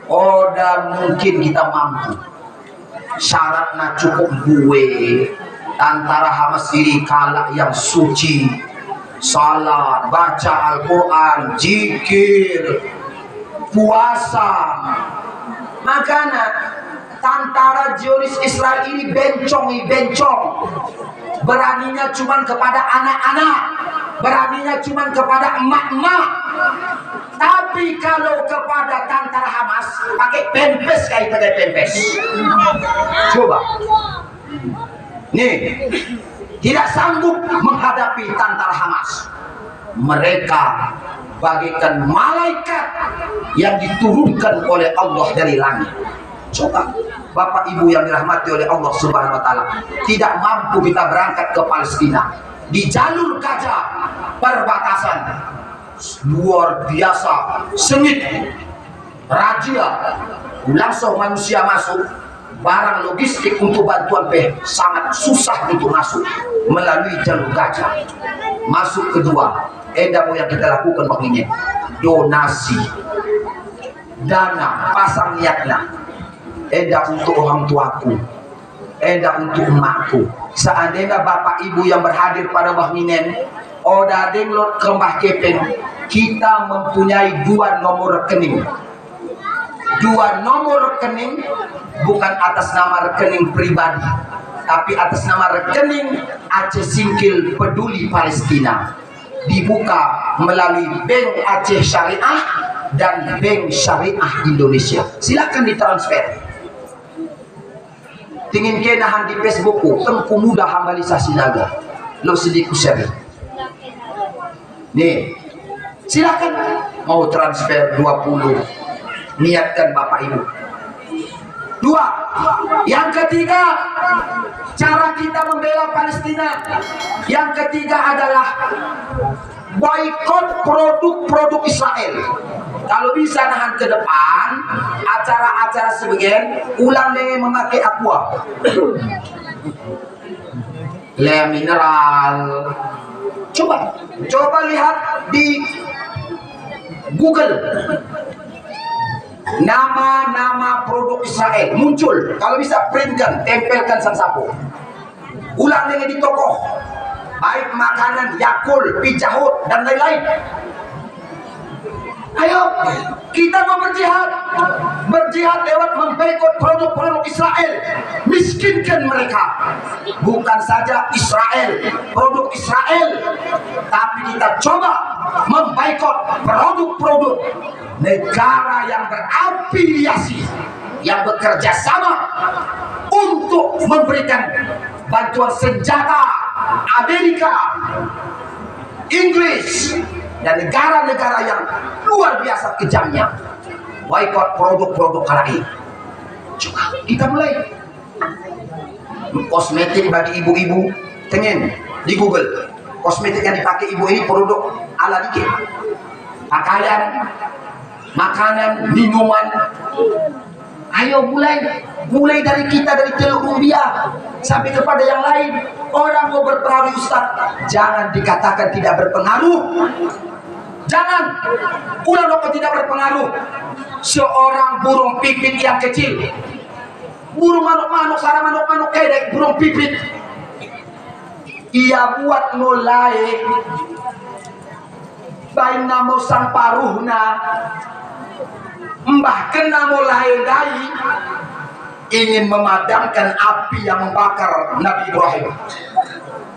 Oh, dan mungkin kita mampu. Syaratnya cukup gue. Tentara Hamas ini kalak yang suci, salat, baca Al-Quran, zikir, puasa. Makanya tentara Zionis Israel ini bencong. Beraninya cuman kepada anak-anak, beraninya cuman kepada emak-emak. Tapi kalau kepada tentara Hamas pakai pempes kayak pakai pempes. Coba. Nih, tidak sanggup menghadapi tentara Hamas. Mereka bagaikan malaikat yang diturunkan oleh Allah dari langit. Coba, Bapak Ibu yang dirahmati oleh Allah Subhanahu wa Ta'ala, tidak mampu kita berangkat ke Palestina di jalur Gaza, perbatasan luar biasa, sengit, razia, langsung manusia masuk, barang logistik untuk bantuan sangat susah untuk masuk melalui jalur Gaza. Masuk kedua, mau yang kita lakukan begini, donasi, dana, pasang niatnya. eda untuk orang tuaku, eda untuk emakku. Seandainya bapak ibu yang berhadir pada Bahminen, oda denglot ke Mbah Kepeng, kita mempunyai 2 nomor rekening. 2 nomor rekening, bukan atas nama rekening pribadi, tapi atas nama rekening Aceh Singkil Peduli Palestina, dibuka melalui Bank Aceh Syariah dan Bank Syariah Indonesia. Silakan ditransfer. Tingin kenahan di Facebookku, Tengku Muda Hambalisa Sinaga, lo sedikit share. Nih, silakan mau transfer 20, niatkan bapak ibu. 2, yang ketiga, cara kita membela Palestina. Yang ketiga adalah boykot produk-produk Israel. Kalau bisa nahan ke depan, acara-acara sebagian ulang dengan memakai aqua, le mineral. Coba lihat di Google. Nama-nama produk Israel muncul. Kalau bisa printkan, tempelkan sang sapu. Ulang dengan di toko, baik makanan Yakult, Pizza Hut dan lain-lain. Ayo kita mau berjihad lewat memboikot produk-produk Israel, miskinkan mereka. Bukan saja Israel, produk Israel, tapi kita coba memboikot produk-produk negara yang berafiliasi, yang bekerja sama untuk memberikan bantuan senjata Amerika, Inggris, dan negara-negara yang luar biasa kejamnya. Boikot produk-produk lain. Coba kita mulai. Kosmetik bagi ibu-ibu, tengin di Google. Kosmetik yang dipakai ibu ini produk ala dikit. Pakaian, makanan, minuman. Ayo mulai dari kita, dari Teluk Rumbia sampai kepada yang lain. Orang mau berpengaruh Ustaz, jangan dikatakan tidak berpengaruh. Jangan ulang apa tidak berpengaruh. Seorang burung pipit yang kecil, burung manuk-manuk, sarang manuk-manuk kayak burung pipit, ia buat mulai baik namo sang paruhna, mbah kena mulai dari ingin memadamkan api yang membakar Nabi Ibrahim.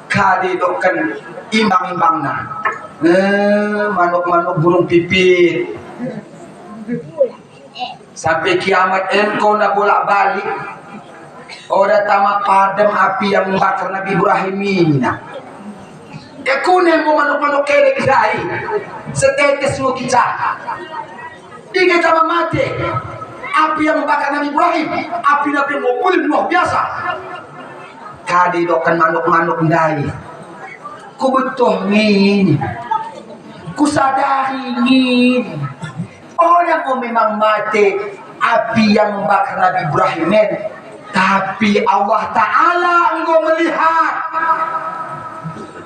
Kadedokan imbang-imbangna, manuk-manuk burung pipit. Sampai kiamat engkau nak bolak-balik, ora tamak padam api yang membakar Nabi Ibrahim ini. Kunen mo manuk-manuk kerek dai, setetes mo kita. Tiga sama mati. Api yang membakar Nabi Ibrahim, api-api yang luar biasa. Kadidokan manuk-manuk dai. Ku betul ngin, ku sadari ngin. Orang mau memang mati api yang membakar Nabi Ibrahim, tapi Allah Ta'ala engkau melihat.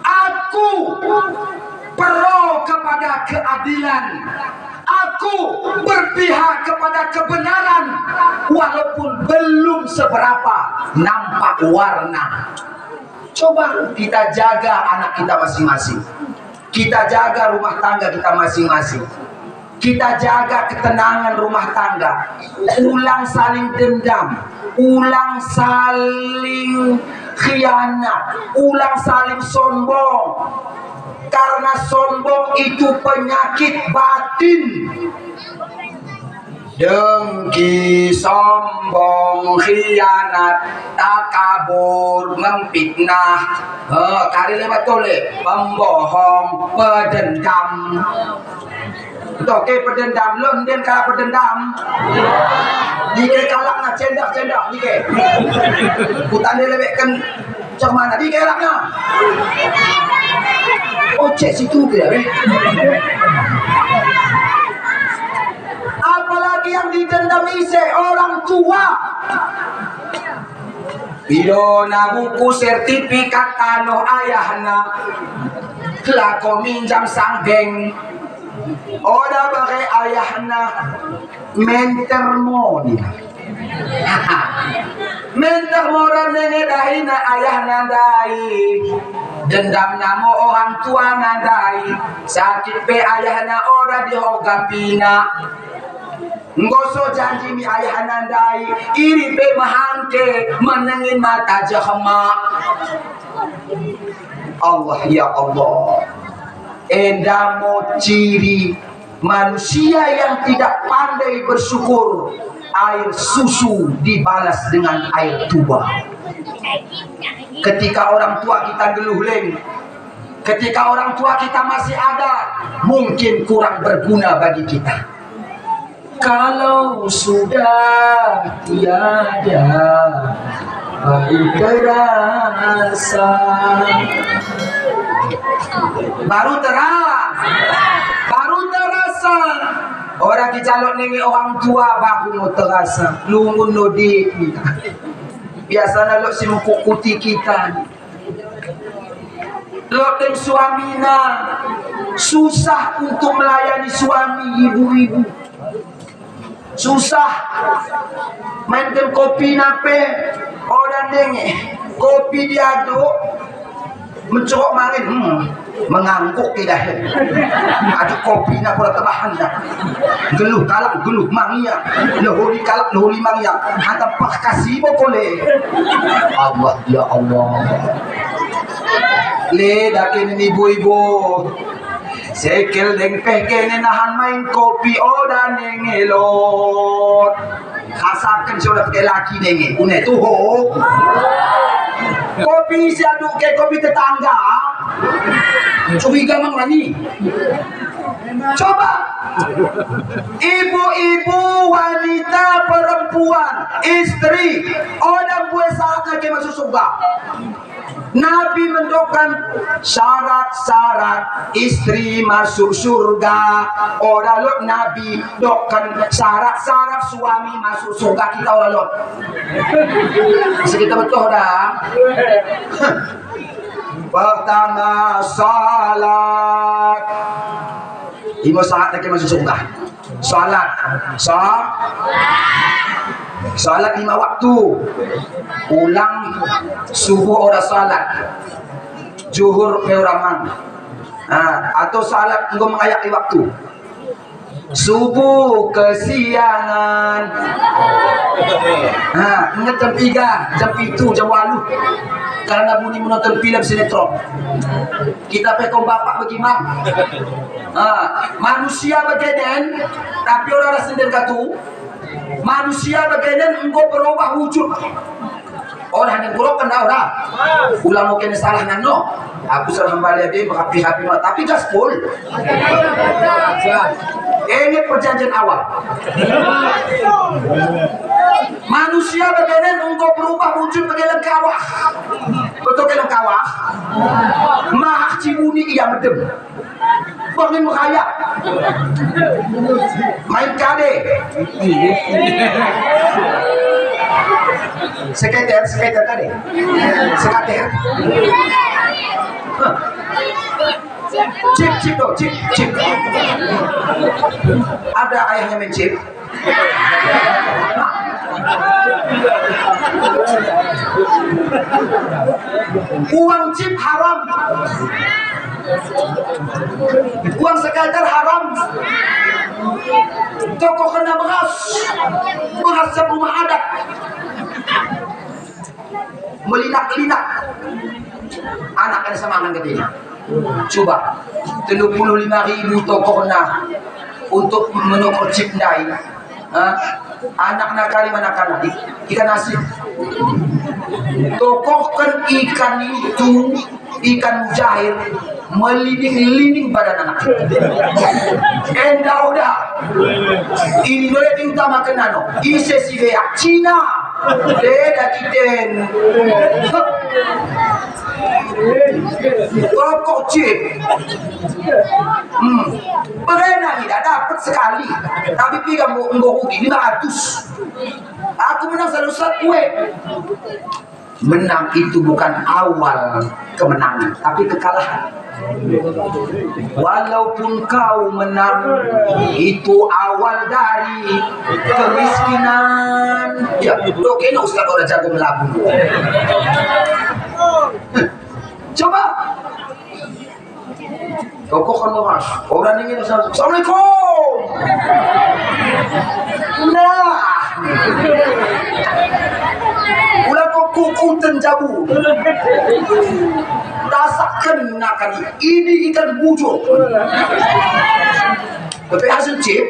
Aku pro kepada keadilan. Aku berpihak kepada kebenaran, walaupun belum seberapa nampak warna. Coba kita jaga anak kita masing-masing, kita jaga rumah tangga kita masing-masing, kita jaga ketenangan rumah tangga. Ulang saling dendam, ulang saling khianat, ulang saling sombong. Karena sombong itu penyakit batin. Dengki, sombong, khianat, takabur, memfitnah, kari lewat tole, pembohong, pedendam. Oke, pedendam, lo ndien kalah pedendam. Dike kalah na cendak, dike. Kutane lebekkan cak mana dike lakna. Oh, cek situ ya, apalagi yang didendam ise orang tua. Idona buku sertifikat tanah ayahna, lako minjam sanggeng. Oda bagai ayahna mentermoni. Mentak moran nengedahi na ayah nandai, dendam namo orang tua nandai, sakit pe ayah na ora dihogapina. Ngoso janji mi ayah nandai, iri pe mahangke menengin mata jahma. Allah ya Allah, endamo ciri manusia yang tidak pandai bersyukur. Air susu dibalas dengan air tuba. Ketika orang tua kita geluh-leng, ketika orang tua kita masih ada, mungkin kurang berguna bagi kita. Kalau sudah tiada, baru terasa. Baru terasa. Orang dicalon nengi orang tua baru mau terasa. Lungun no di. Biasanya lo si kuti kita. Lo dan suamina susah untuk melayani suami ibu-ibu. Susah. Mainkan kopi nape orang nengi kopi diaduk mencorok marin mengangguk tidak ada kopi nak pula terbahan dah geluh kalang geluh mangia loholi kalak loholi mangia ada pak kasih boleh Allah ya Allah le dakin ibu-ibu sekel deng pekene nahan main kopi oda nengelot kasakan sudah pakai laki nenge une tuh ho kopi si aduk ke kopi tetangga curiga mang rani coba ibu-ibu wanita perempuan istri orang buat saatnya ke masuk surga. Nabi mendokan syarat-syarat istri masuk surga. Orang lot Nabi dokan syarat-syarat suami masuk surga kita orang lot. Sekitar betul dah. Pertama salat. Lima saat lagi masuk surga. Salat. Salat 5 waktu. Ulang subuh orang salat. Zuhur pe orang atau salat engkau mengayaki waktu. Subuh kesiangan. Ingat jam 3, jam 7, jam 8. Karena bunyi menonton film sinetron. Kita pekong bapak bagaimana? Manusia begeden, tapi orang sendiri katu. Manusia begeden engkau berubah wujud. Orang yang kurang kena orang. Ulang mungkin salah nano. Aku serang balik dia menghapi-hapi tapi gaspol. Ini perjanjian awal. Manusia begeden engkau berubah wujud begeden kawah. Betul ke kawah? Mah cibuni iya medem. Bangin menghayak. Main kade. Seketer kade. Seketer. Cip tuh, cip. Ada ayahnya mencip. Uang cip haram. Uang sekadar haram. Toko kena beras rumah adat. Melinak-linak. Anak kan sama anak gedenya. Coba 35.000 toko kena untuk menukar chip dai. Anak nakali manakana ikan asin. Tokohkan ikan itu ikan mujair melinding-linding badan anak. Endah udah. Ini boleh diutamakan nano. Ise sivea Cina. Beda kiten. Toko chip. Pernah tidak dapat sekali. Tapi tiga rugi 500. Aku menang selalu kue. Menang itu bukan awal kemenangan, tapi kekalahan. Walaupun kau menang, itu awal dari kemiskinan. Ya, Ya, lo kena ustaz orang jago melabu. Coba. Kau kan bahas. Orang ingin Assalamualaikum. Nah. Ulah kau kuku tenjabu. Rasakan nakan ini ikan bujo. Tapi hasil cip.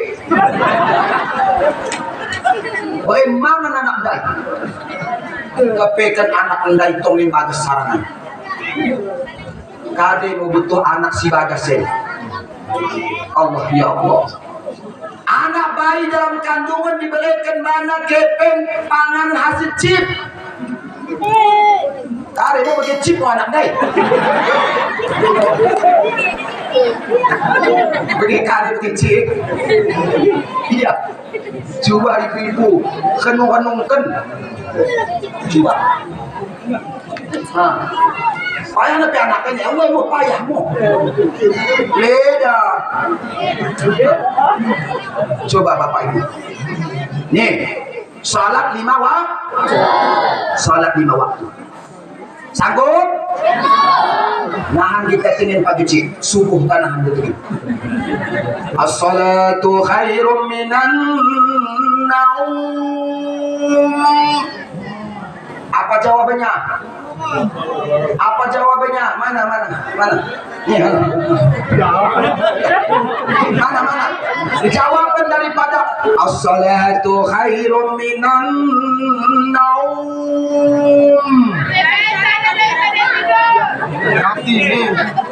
Bagaimana anak dai? Kepekan anak dai tongin bagas sarangan. Kade mau butuh anak si bagas ya. Allah ya Allah. Anak bayi dalam kandungan diberikan mana kepeng pangan hasil chip. Kade mau pakai chip anak dai. Bagi kade pakai chip. Iya. Coba ibu-ibu kenung-kenungkan. Coba. Nah. Payah nabi anaknya, Allah mau payahmu. Beda. Coba bapak ibu. Nih, salat 5 waktu. Salat 5 waktu. Sanggup? Nahan kita tinin pagi cik, subuh tanahan betul. As-salatu khairum minan naum. Apa jawabannya? Apa jawabannya? Mana? Ya. Mana? Jawaban daripada as-salatu khairum minan naum.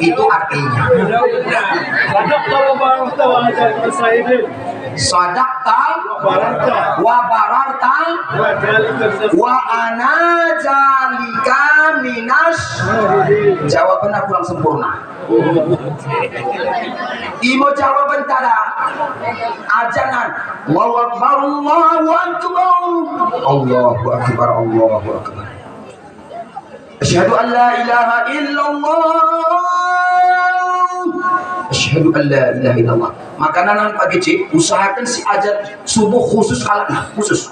Itu artinya. Sadaqta wa bararta wa ana jalika minas. Jawabannya kurang sempurna. Imo jawaban tada ajanan Allahu akbar Allahu akbar Allahu akbar Allahu akbar. Asyhadu an la ilaha illallah. Asyhadu an la ilaha illallah. Makanan pagi cik, usahakan si ajar subuh khusus kalakna, khusus.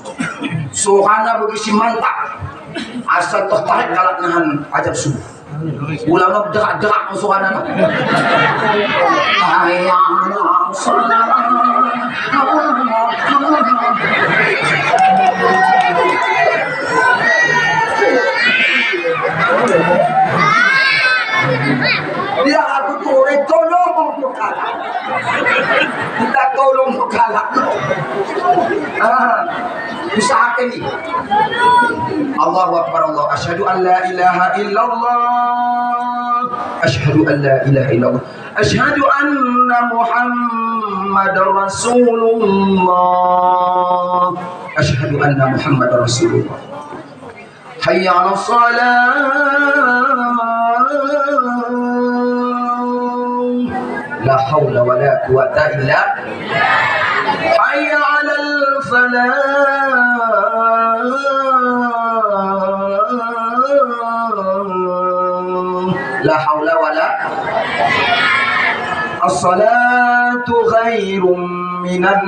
Sohana bagi mantap. Asal toh tarik kalak nahan ajar subuh. Ulama derak-derak sohana. Ayana salat. Dia aku tolong kalah. Kita tolong kalah. Usahakan ni. Allahu akbar Allah. Asyhadu an la ilaha illallah. Asyhadu an la ilaha illallah. Asyhadu anna Muhammadar Rasulullah. Asyhadu anna Muhammadar Rasulullah. Hayya 'ala shalah. La haula wa la quwata illa billah. Hayya 'alal falah. La haula wa la. As-salatu khairum minan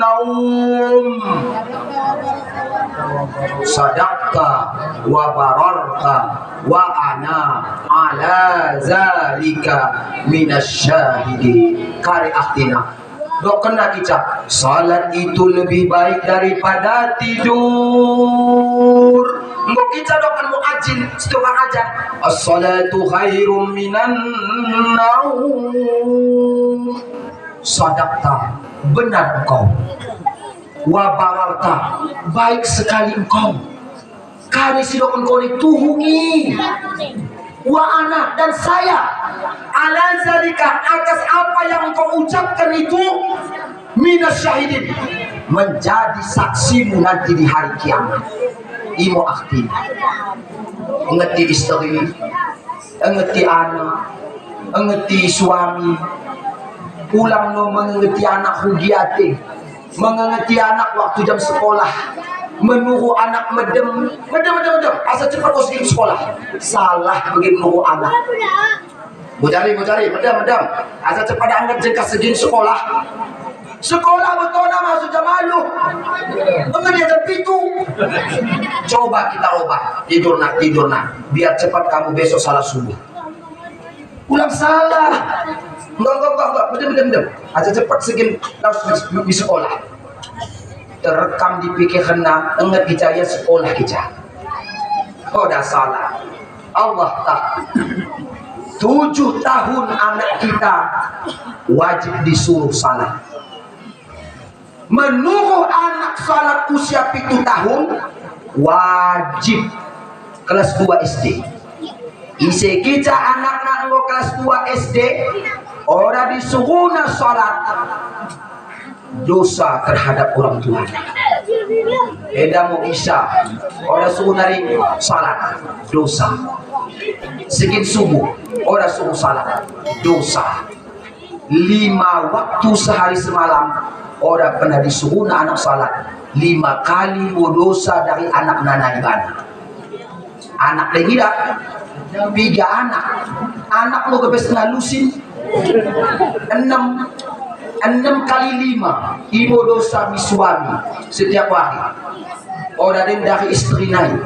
naum. Sadaqta wa bararta wa ana ala zalika minasyahidi. Kari aktina dok kena kicap salat itu lebih baik daripada tidur. Mau kita dokan muadzin setukang ajar as-salatu khairum minan naum. Sadaqta, benar engkau. Wa bararta, baik sekali engkau. Kami sidok engkau dituhungi. Wa anak dan saya ala zalika, atas apa yang engkau ucapkan itu minas syahidin, menjadi saksimu nanti di hari kiamat. Imo akhti ngeti istri, ngeti anak, ngeti suami, ulang no mengeti anak hugiate, mengeti anak waktu jam sekolah, menunggu anak medem, asa cepat kau segini sekolah, salah begitu menunggu anak. Bujari, medem, asa cepat angkat jengkas segini sekolah betul nama sudah malu, mengenai jam itu, Coba kita ubah, tidur nak, biar cepat kamu besok salat subuh. Ulang salah. Enggak, bedem. Aja cepat segini di sekolah. Terekam di pikir kena, enggak kejaya sekolah kita. Oh, dah salah. Allah tak. 7 tahun anak kita wajib disuruh salat. Menuruh anak salat usia 7 tahun wajib kelas 2 SD. Isi kita anak nanggo kelas 2 SD ora disuruh salat, dosa terhadap orang tua. Eda mau isya ora suruh nari salat, dosa. Sekin subuh ora suruh salat, dosa. 5 waktu sehari semalam ora pernah disuruh anak salat. 5 kali dosa dari anak nanaiban. Anak lagi dah 3 anak lo kebes ngalusin 6 kali 5 ibu dosa mi suami setiap hari. Ora den dari istri naik.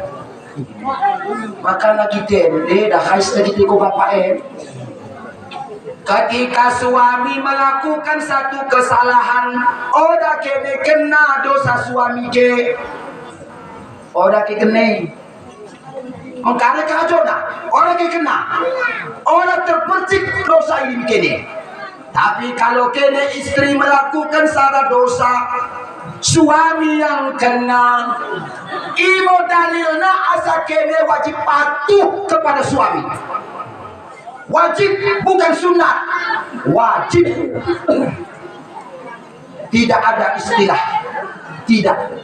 Maka lagi tende dah hais lagi tiko bapak ketika suami melakukan satu kesalahan, oda kene kena dosa suami ke, oda ke kene, mengkare kajona, oda ke kena, oda terpercik dosa ini kene. Tapi kalau kene istri melakukan salah dosa, suami yang kena, imo dalilna asa kene wajib patuh kepada suami. Wajib, bukan sunat. Wajib. Tidak ada istilah tidak.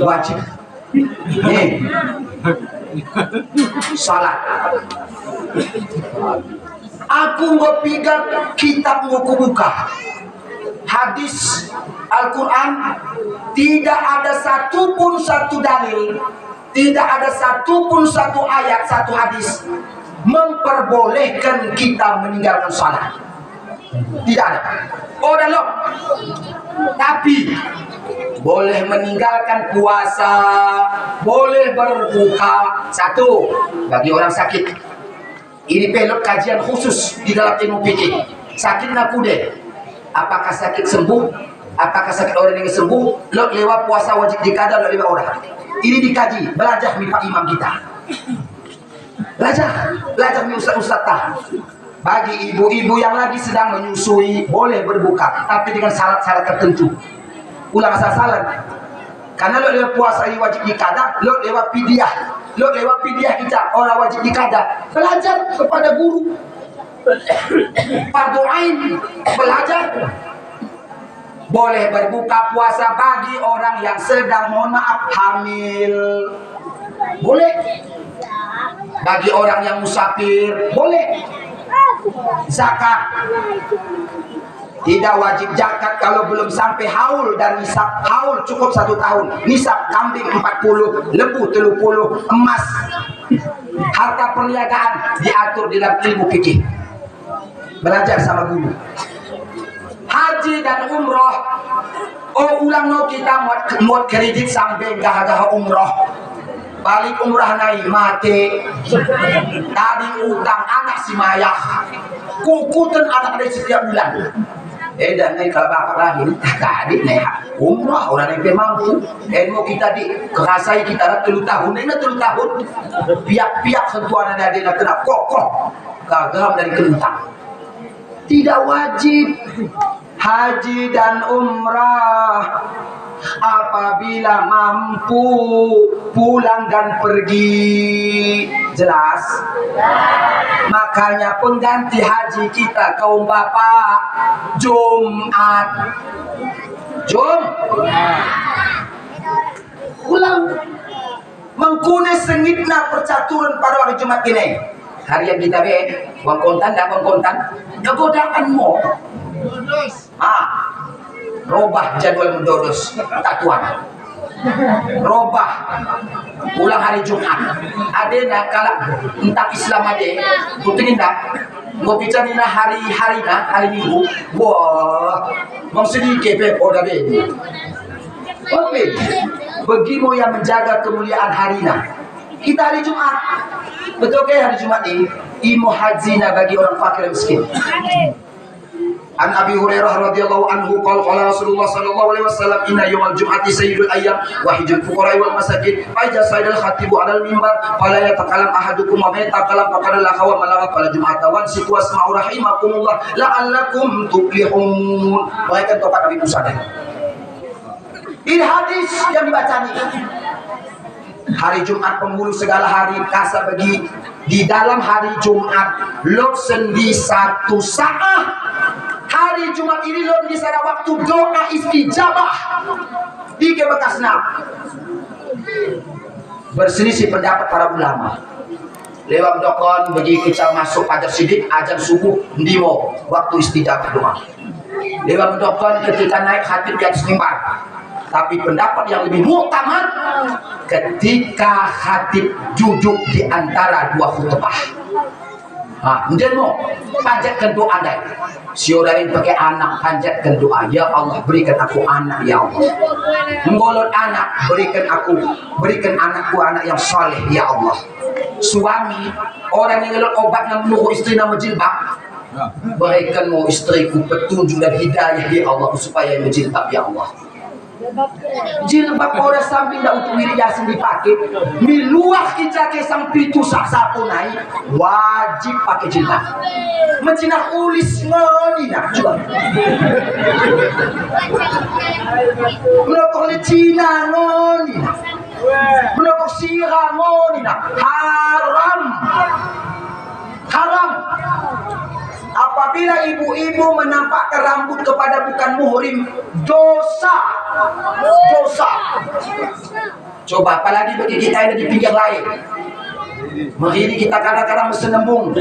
Wajib. Nih. Salat. Aku mau pegang kitab buku buka. Hadis Al-Quran tidak ada satupun satu dalil, tidak ada satupun satu ayat, satu hadis memperbolehkan kita meninggalkan salat. Tidak ada. Oh dalam. Tapi boleh meninggalkan puasa, boleh berbuka. Satu, bagi orang sakit. Ini pelot kajian khusus di dalam ilmu fikih. Sakit nakude. Apakah sakit sembuh? Apakah sakit orang yang sembuh? Lo lewat puasa wajib dikada, lo lewat orang. Ini dikaji, belajar mi Pak Imam kita. Belajar mi ustaz-ustaz tah. Bagi ibu-ibu yang lagi sedang menyusui boleh berbuka, tapi dengan syarat-syarat tertentu. Ulang asal-asalan. Karena lo lewat puasa ini wajib dikada, lo lewat pidiah kita orang wajib dikada. Belajar kepada guru. Fardu ain, belajar. Boleh berbuka puasa bagi orang yang sedang, mohon maaf, hamil. Boleh. Bagi orang yang musafir, boleh. Zakat. Tidak wajib zakat kalau belum sampai haul dan nisab. Haul cukup 1 tahun. Nisab kambing 40, lembu 30, emas. Harta perniagaan diatur di dalam ilmu fikih. Belajar sama guru. Haji dan umroh. Oh ulang no kita muat kredit sampai gah umroh. Balik umrah naik mati. Tadi utang anak si mayah. Kukutan anak dari setiap bulan. Dan naik kalau bapak lagi tadi naik umrah orang yang mampu. Mau kita kerasai kita 3 tahun. Ini 3 tahun. Pihak-pihak sentuhan ada dia kena kokoh. Gagal dari kentang. Tidak wajib haji dan umrah apabila mampu pulang dan pergi. Jelas? Makanya pengganti haji kita kaum bapak Jumat. Pulang mengkune sengitna percaturan pada hari Jumat ini. Hari yang kita uang kontan dan uang kontan godaanmu. Robah jadwal mendoros tatuan. Robah pulang hari Jumat. Ada kalau entah Islam ada, bukan dah. Mau bicara hari Minggu. Wah, mau sedikit be, oh dah be. Oke. Begitu yang menjaga kemuliaan harinya. Kita hari Jumat, betul ke hari Jumat ini? Imo hajina bagi orang fakir miskin. An Abi Hurairah radhiyallahu anhu qala Rasulullah sallallahu alaihi wasallam inna yawmal jum'ati sayyidul ayyam wa hijjul fuqara wal masakin fa idza sayyidul khatibu 'alal mimbar fala yatakalam ahadukum wa man yatakalam faqad la hawa malawat pada jum'ata wan situ asma'u rahimakumullah la'allakum tuflihun. Baikkan tokat Nabi Musa. Ini hadis yang dibaca nih. Hari Jumat penghulu segala hari kasa bagi di dalam hari Jumat lot sendi satu saat. Hari Jumat ini lo di sana waktu doa istijabah di Bekasna. Berselisih pendapat para ulama. Lewat dokon bagi kita masuk fajar sidik azan subuh ndimo waktu istijabah doa. Lewat dokon ketika naik khatib di atas mimbar. Tapi pendapat yang lebih muktamad ketika khatib duduk di antara dua khutbah. Kemudian mau panjatkan doa dai. Siodarin pakai anak panjatkan doa. Ya Allah berikan aku anak ya Allah. Menggolot anak berikan anakku anak yang soleh ya Allah. Suami orang yang ngelot obat yang menunggu istri nama jilbab. Berikan mau istriku petunjuk dan hidayah ya Allah supaya menjilbab ya Allah. Jilbab orang samping dah untuk wiri yasin dipakai miluah kita ke samping tu sapu naik wajib pakai jilbab mencinah ulis ngoni nak coba menokok lecina ngoni nak menokok sirah ngoni nak haram. Apabila ibu-ibu menampakkan rambut kepada bukan muhrim, dosa. Coba apalagi bagi kita yang di pinggir lain. Begini kita kadang-kadang bersenembung.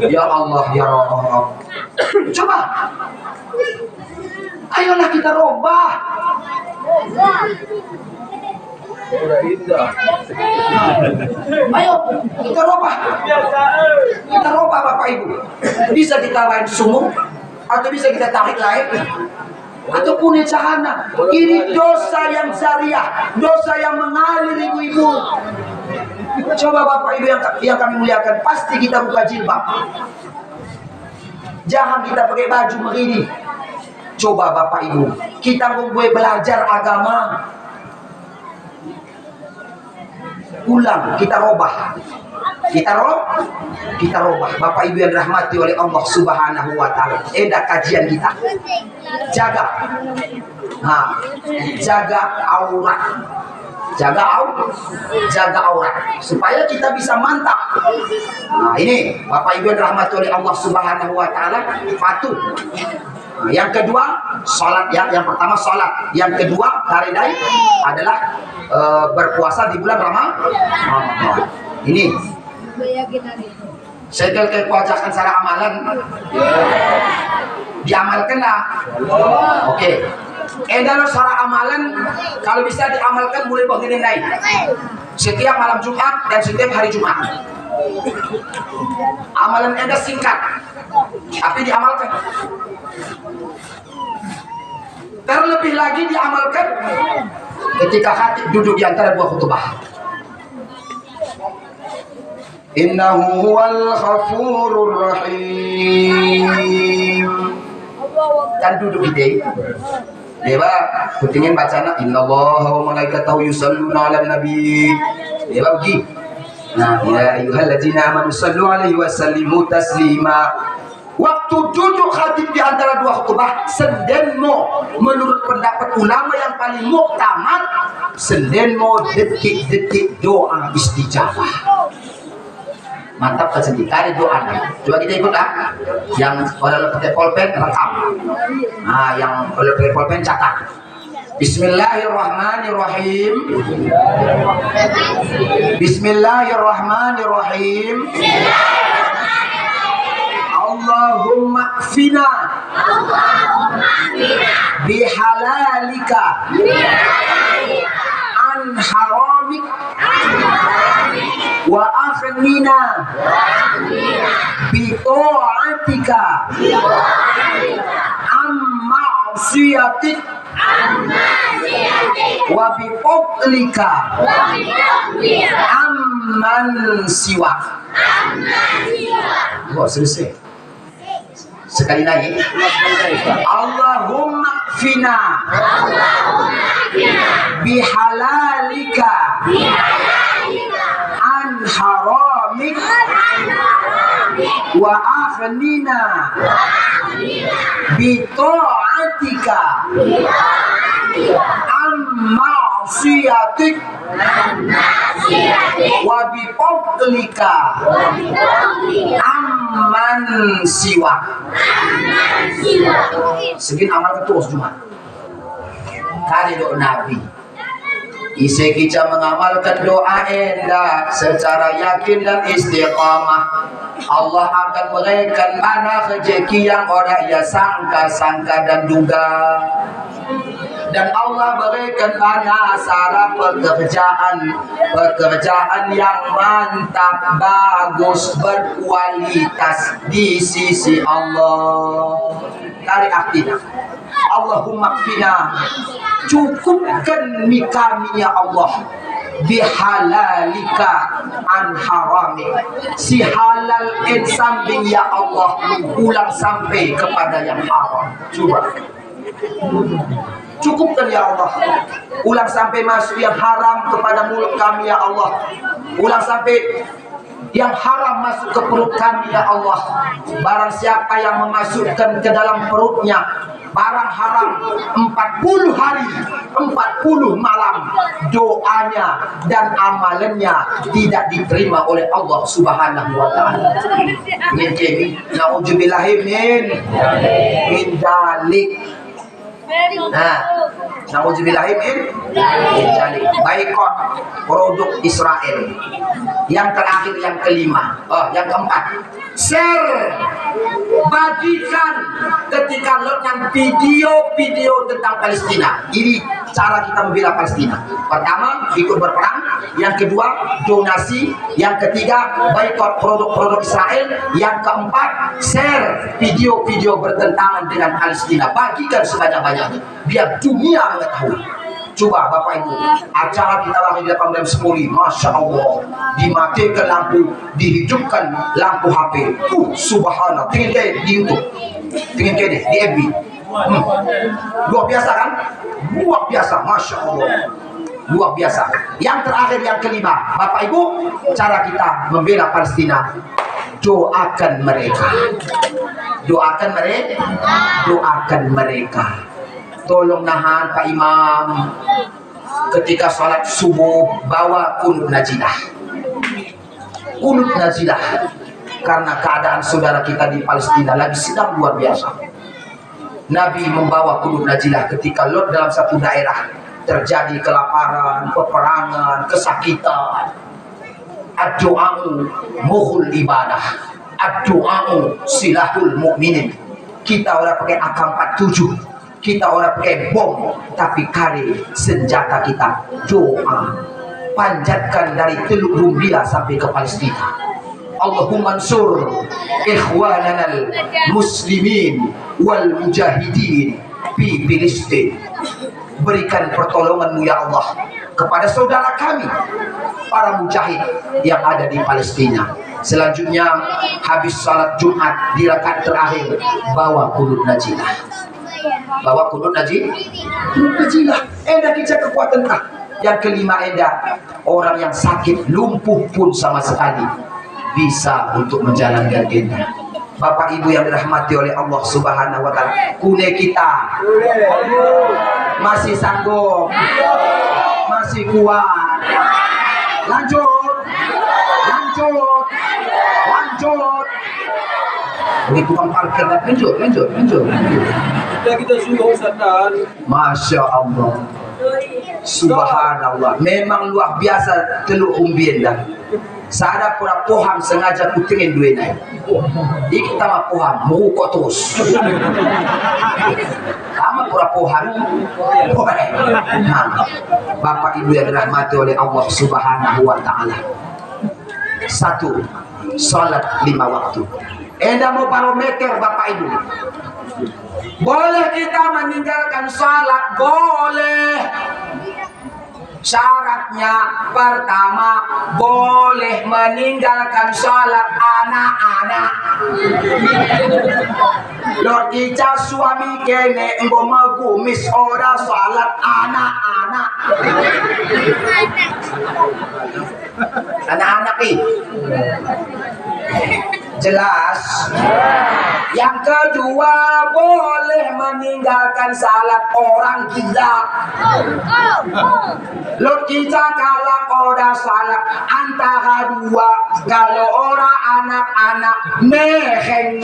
Ya Allah, ya Allah. Coba. Ayolah kita robah. Ayo kita robah Bapak Ibu. Bisa kita lain sumur atau bisa kita tarik lain ataupun cahana. Ini dosa yang syariah, dosa yang mengalir ibu-ibu. Coba Bapak Ibu yang kami muliakan, pasti kita buka jilbab. Jangan kita pakai baju begini. Coba Bapak Ibu, kita boleh belajar agama. Ulang, kita robah. Kita robah. Bapak Ibu yang dirahmati oleh Allah Subhanahu wa taala. Kajian kita. Jaga aurat. Jaga aurat supaya kita bisa mantap. Ini Bapak Ibu yang dirahmati oleh Allah Subhanahu wa taala, patuh. Yang kedua salat, yang pertama salat, yang kedua taridai adalah berpuasa di bulan Ramadan. Ini segel kewajakan secara amalan diamalkanlah. Oke. Dalam secara amalan kalau bisa diamalkan mulai begini naik setiap malam Jumat dan setiap hari Jumat. Amalan Anda singkat tapi diamalkan. Terlebih lagi diamalkan ketika khatib duduk di antara dua khutbah. Innahu huwal ghafurur rahim. Dan duduk di Dewa kutingin bacana innallaha wa malaikatahu yusholluna 'alan nabi. Dewa begini. Nah, ya ayyuhalladzina amanu shallu 'alaihi wa sallimu taslima. Waktu duduk khatib di antara dua khutbah, sendenmo menurut pendapat ulama yang paling muktamad, sendenmo detik-detik doa istijabah. Mantap kan sendiri, kali doanya. Coba kita ikut yang oleh pakai pulpen rekam. Yang oleh pakai pulpen catat. Bismillahirrahmanirrahim. Bismillahirrahmanirrahim. Allahumma kfina bihalalika an haramik wa aghnina bi ta'atika am ma'siyatik wa bi fadlika amman siwak. Oh, selesai. Sekali lagi. Allahumma kfina bihalalika an haramik wa aghnina bi ta'atika am ma'siyatik wa bi fadlika amman siwak. Segini amal terus Jumat. Kali doa Nabi. Isi kita mengamalkan doa enda secara yakin dan istiqamah, Allah akan memberikan mana rezeki yang orang ia sangka-sangka dan duga. Dan Allah berikan banyak saraf pekerjaan yang mantap, bagus, berkualitas di sisi Allah. Dari akhirat, Allahumma kfina, cukupkan kami ya Allah, bihalalika an haramik, si halal samping ya Allah, ulang sampai kepada yang haram. Coba cukupkan ya Allah, ulang sampai masuk yang haram kepada mulut kami ya Allah, ulang sampai yang haram masuk ke perut kami ya Allah. Barang siapa yang memasukkan ke dalam perutnya barang haram 40 hari 40 malam, doanya dan amalannya tidak diterima oleh Allah Subhanahu wa taala. Min naudzubillahi min dalik. Nah, naudzubillahi min dalik. Boikot produk Israel. Yang terakhir, yang kelima, yang keempat, share, bagikan ketika yang video-video tentang Palestina. Ini cara kita membela Palestina. Pertama, ikut berperang. Yang kedua, donasi. Yang ketiga, boikot produk-produk Israel. Yang keempat, share video-video bertentangan dengan Palestina. Bagikan sebanyak-banyaknya biar dunia mengetahui. Coba Bapak Ibu, acara kita lagi di 18.10, Masya Allah, dimatikan lampu, dihidupkan lampu HP. Subhanallah, tingin kayak di YouTube, tingin kayak di FB. Luar biasa kan? Luar biasa, Masya Allah, luar biasa. Yang terakhir, yang kelima, Bapak Ibu, cara kita membela Palestina, doakan mereka, doakan mereka, doakan mereka. Tolong nahan Pak Imam ketika sholat subuh, bawa kunut najilah, kunut najilah, karena keadaan saudara kita di Palestina lagi sedang luar biasa. Nabi membawa kunut najilah ketika lot dalam satu daerah terjadi kelaparan, peperangan, kesakitan. Ad-du'a'u mukhul ibadah, ad-du'a'u silahul mu'minin. Kita orang pakai AK-47, kita orang pakai bom, tapi kari senjata kita doa. Panjatkan dari Teluk Rumbia sampai ke Palestina. Allahumma ansur ikhwananal muslimin wal mujahidin fi Filistin. Berikan pertolonganmu ya Allah kepada saudara kami, para mujahid yang ada di Palestina. Selanjutnya, habis salat Jumat di rakaat terakhir, bawa kunut najilah. Bawa kunut najilah. Enda kita kekuatan kah? Yang kelima, enda orang yang sakit, lumpuh pun sama sekali bisa untuk menjalankan enda. Bapak Ibu yang dirahmati oleh Allah Subhanahu wa taala, kune kita masih sanggup, masih kuat. Lanjut. Ini tukang parkir, lanjut. Kita suruh Ustaz. Masya Allah, Subhanallah, memang luar biasa Teluk Rumbien dah. Saya pura poham sengaja kutingin duitnya. Ini kita mah poham, merukuk terus. Kamu pura poham. Nah, Bapak Ibu yang dirahmati oleh Allah Subhanahu wa taala. Satu, salat 5 waktu. Enda mau barometer Bapak Ibu. Boleh kita meninggalkan salat, boleh. Syaratnya pertama, boleh meninggalkan salat anak-anak. Lord Ica suami kene engko magumis ora salat anak-anak. Anak-anak ini jelas. Yang kedua, boleh meninggalkan salat orang gila. Lo kita kalau orang salat antara dua, kalau orang anak-anak meheng.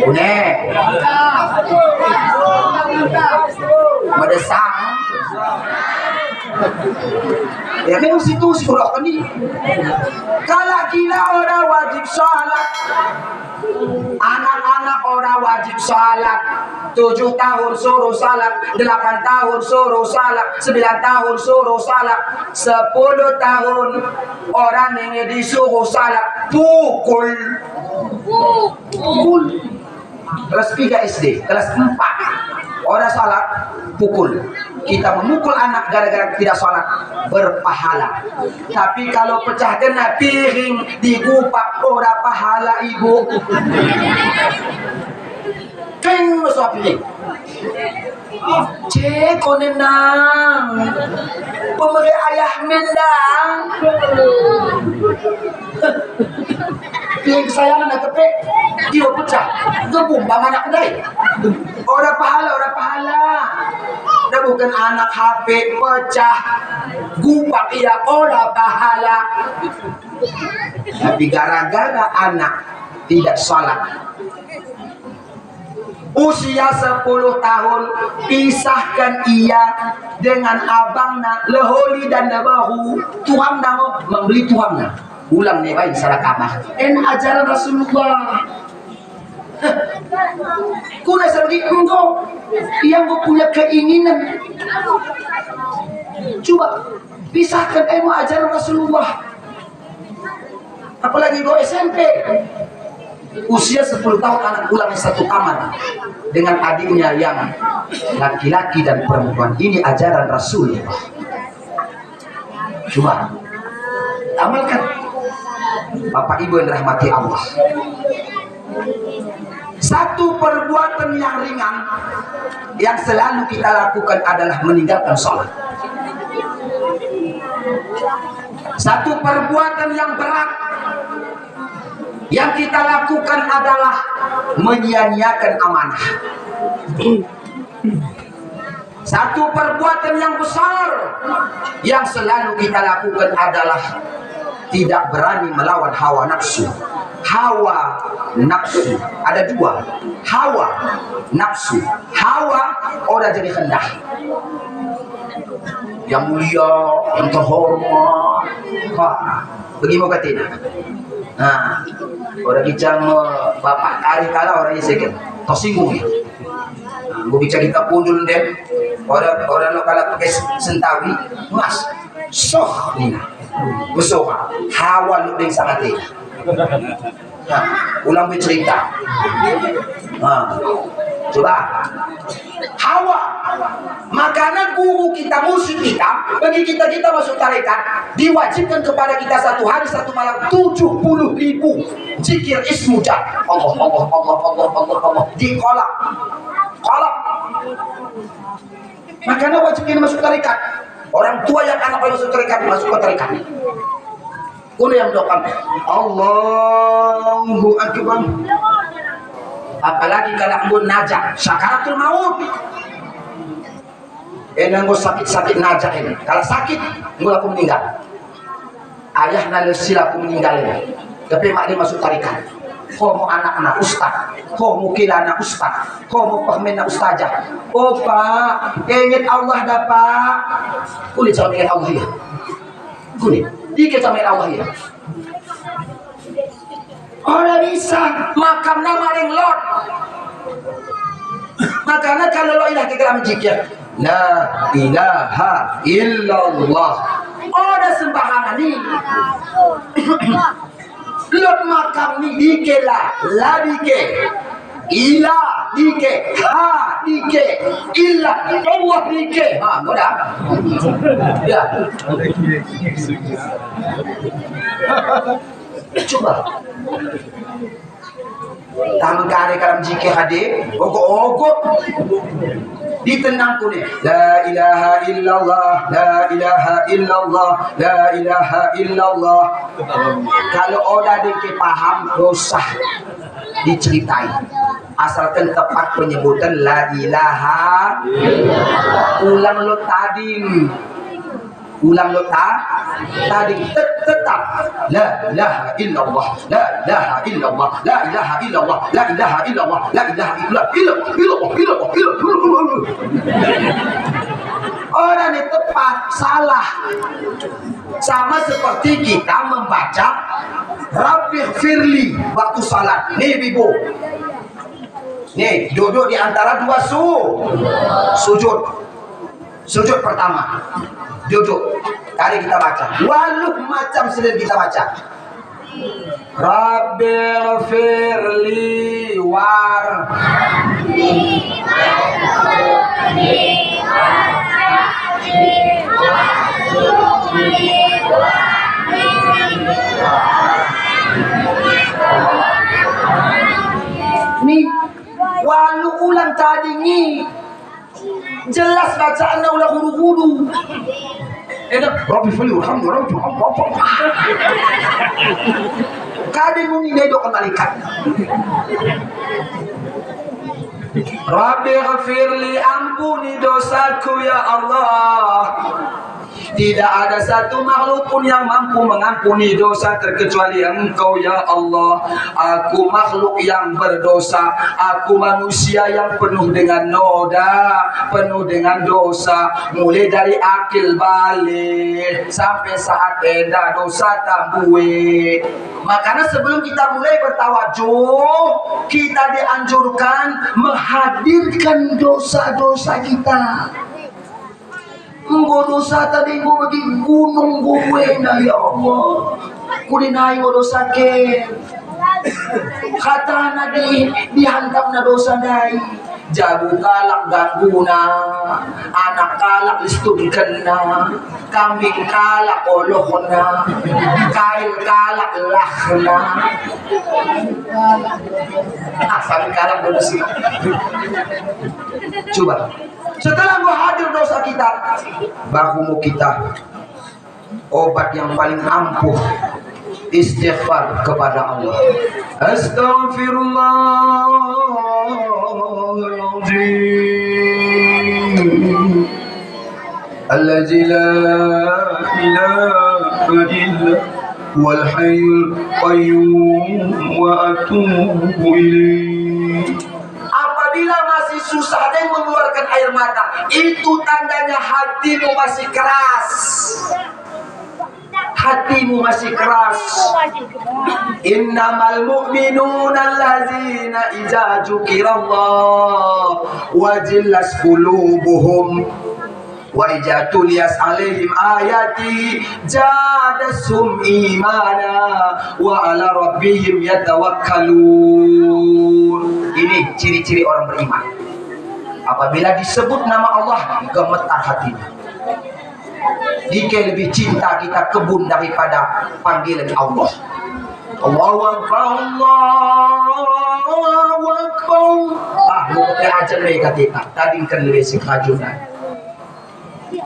Nih, medesang. Ya memang situ surah ini. Kalau gila orang wajib sholat, anak-anak orang wajib sholat. 7 tahun suruh salat, 8 tahun suruh salat, 9 tahun suruh salat, 10 tahun orang yang disuruh salat pukul. Kelas 3 SD, kelas 4 orang salat pukul. Kita memukul anak gara-gara tidak sholat, berpahala. Tapi kalau pecah kena piring digupak, ora pahala ibu. Keng masuk piring. Cek konenang, pemeri ayah mendang. Piring kesayangan nak kepek, dia pecah, gebumbang anak kedai. Ora pahala, ora pahala. Dah bukan anak HP pecah, gupak ia ora pahala. Tapi gara-gara anak tidak sholat, usia 10 tahun, pisahkan ia dengan abangna leholi dan nabahu. Tuhan nama membeli Tuhan ulang nih baik salah kamar. Ajaran Rasulullah. Kuna lagi engkau yang punya keinginan, coba pisahkan ajaran Rasulullah. Apalagi go SMP, usia 10 tahun anak ulang satu kamar dengan adiknya yang laki-laki dan perempuan. Ini ajaran Rasul. Coba amalkan, Bapak Ibu yang dirahmati Allah. Satu perbuatan yang ringan yang selalu kita lakukan adalah meninggalkan sholat. Satu perbuatan yang berat yang kita lakukan adalah menyia-nyiakan amanah. Satu perbuatan yang besar yang selalu kita lakukan adalah tidak berani melawan hawa nafsu. Hawa nafsu ada dua, hawa nafsu. Hawa orang jadi hendak, yang mulia, yang terhormat. Bagaimana katanya? Nah, orang bicara bapak kari kala orang yang tersinggung ya. Gue bicara kita punjul deh. Orang lo kalau pakai sentawi, mas, soh nina, besoka, hawa lu deng sangat deh. Nah, ulang bercerita. Nah, coba hawa. Makanya guru kita, musuh kita, bagi kita masuk tarekat, diwajibkan kepada kita satu hari satu malam 70.000 zikir ismuja. Allah di kolak. Makanya wajibnya masuk tarekat. Orang tua yang anak masuk tarekat, masuk ke tarekat. Kuno yang doakan Allahu Akbar. Apalagi kalau ambon najak sakaratul maut. Nanggo sakit najak ini. Kalau sakit, mula aku meninggal. Ayah nalesila aku meninggal ini. Tapi mak dia masuk tarikat. Kau mau anak-anak ustaz, kau mau kila anak ustaz, kau mau pahmin anak ustazah. Oh pak, ingat Allah dah pak. Kulit sama ingat Allah ya. Kulit. Dikit sama Allah ya. Orang bisa makam nama yang lot. Makanya kalau lo ilah kegeram jikir, la ilaha illallah. Ada sembahangan ini. Lot makam ni dike la dike. Ila dike, ha dike, illa Allah dike. Ha, mudah. Ya. Coba. Tangkare kalam jike hadir, ogok ditenangku nih. La ilaha illallah, la ilaha illallah, la ilaha illallah. Kalau orang dike paham dosa diceritain. Asalkan tepat penyebutan la ilaha. Ulang lo tadi. Ulang lo tadi tetap la ilaha illallah, la ilaha illallah, la ilaha illallah, la ilaha illallah, la ilaha illallah. Orang ini tepat, salah. Sama seperti kita membaca Rabbighfirli waktu salat. Nih Bibu, nih duduk di antara dua sujud pertama, duduk. Tadi kita baca, walau macam sedang kita baca. Rabbighfirli nih, walau ulang tadi nih jelas bacaannya ulah huru-huru. Rabbi fili alhamdulillah. Kade muni nedo kembalikan. Rabbi ghafirli, ampuni dosaku ya Allah. Tidak ada satu makhluk pun yang mampu mengampuni dosa terkecuali Engkau ya Allah. Aku makhluk yang berdosa, aku manusia yang penuh dengan noda, penuh dengan dosa, mulai dari akil balik sampai saat eda dosa tambue. Makanya sebelum kita mulai bertawajuh, kita dianjurkan menghadirkan dosa-dosa kita. Engkau dosa tadi engkau bagi gunung gue na ya Allah. Kulinai engkau dosa ke. Kata nadi dihantam na dosa dai. Jabu kalak ganguna, anak kalak listungkan na, kambing kalak olohna, kail kalak lahna. Asal kalak dosa. Coba. Setelah hadir dosa kita, bahumu kita obat yang paling ampuh, istighfar kepada Allah. Astaghfirullahaladzim Allazi la ilaha illa wal hayyul qayyum wa atubu ilaih. Apabila masih susah dan mengeluarkan air mata, itu tandanya hatimu masih keras. Hatimu masih keras. Innamal mu'minuna allazina idza dzukirallah wajilat qulubuhum wa idza tuliyat alaihim ayati zadatuhum imana wa ala rabbihim yatawakkalun. Ini ciri-ciri orang beriman. Apabila disebut nama Allah, gemetar hatinya. Jika lebih cinta kita kebun daripada panggilan Allah. Allahu Akbar, Allahu Akbar. Lu ajar mereka kita. Tadi kan lebih sekajunan.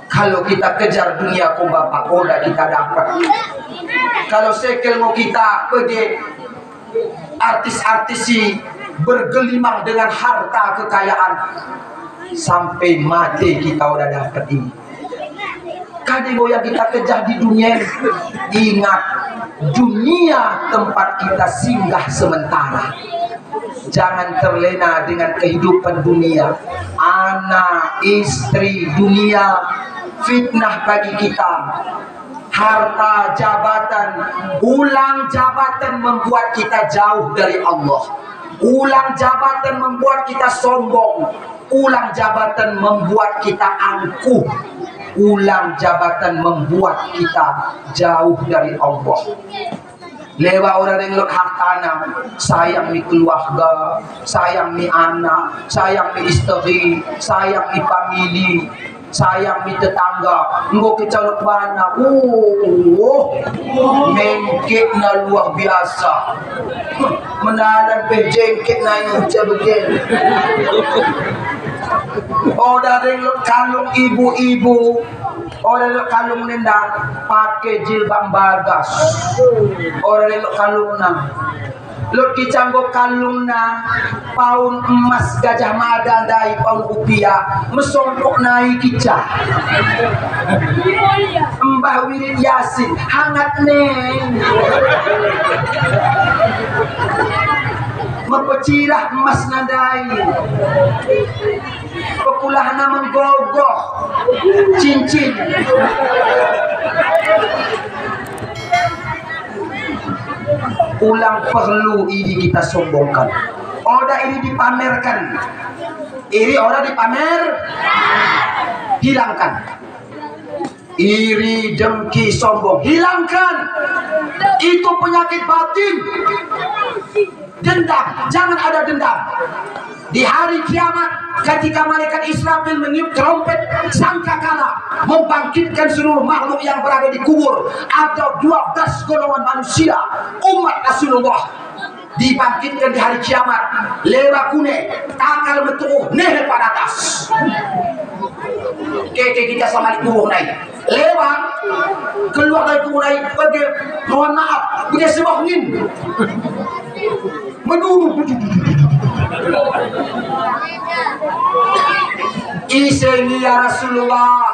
Kalau kita kejar dunia kumba pakoda kita dapat. Kalau sekel mau kita pergi artis-artisi bergelimang dengan harta kekayaan, sampai mati kita udah dapat ini. Kadang yang kita kejar di dunia, ingat dunia tempat kita singgah sementara. Jangan terlena dengan kehidupan dunia, anak, istri, dunia, fitnah bagi kita. Harta, jabatan, ulang jabatan membuat kita jauh dari Allah. Ulang jabatan membuat kita sombong. Ulang jabatan membuat kita angkuh. Ulang jabatan membuat kita jauh dari Allah. Lewa orang yang hartana, sayang mi keluarga, sayang mi anak, sayang mi istri, sayang mi famili, sayang mi tetangga. Engko kecalok bana, mengkek na luar biasa. Menalan pejengkek na yang cebegen. Orang yang kalung ibu-ibu, orang yang kalung nendang pakai jilbab bagas. Orang yang kalung na, lo kicanggo kalung na paun emas Gajah Mada dari paun rupiah, mesongkok naik kicah. Mbah Wirid Yasin hangat neng. Mempecirah emas nadai, pekulahana menggogoh cincin. Ulang perlu ini kita sombongkan. Oda ini dipamerkan. Iri oda dipamer, hilangkan. Iri, dengki, sombong, hilangkan. Itu penyakit batin. Dendam, jangan ada dendam. Di hari kiamat, ketika malaikat Israfil meniup trompet sangkakala, membangkitkan seluruh makhluk yang berada di kubur, ada 12 golongan manusia, umat Rasulullah, dibangkitkan di hari kiamat. Lewa kune, takal metuh, nehe pada atas. Keke kita sama di kubur naik. Lewa, keluar dari kubur naik, pergi, mohon maaf, punya sebuah angin. Menunggu Iseni ya Rasulullah,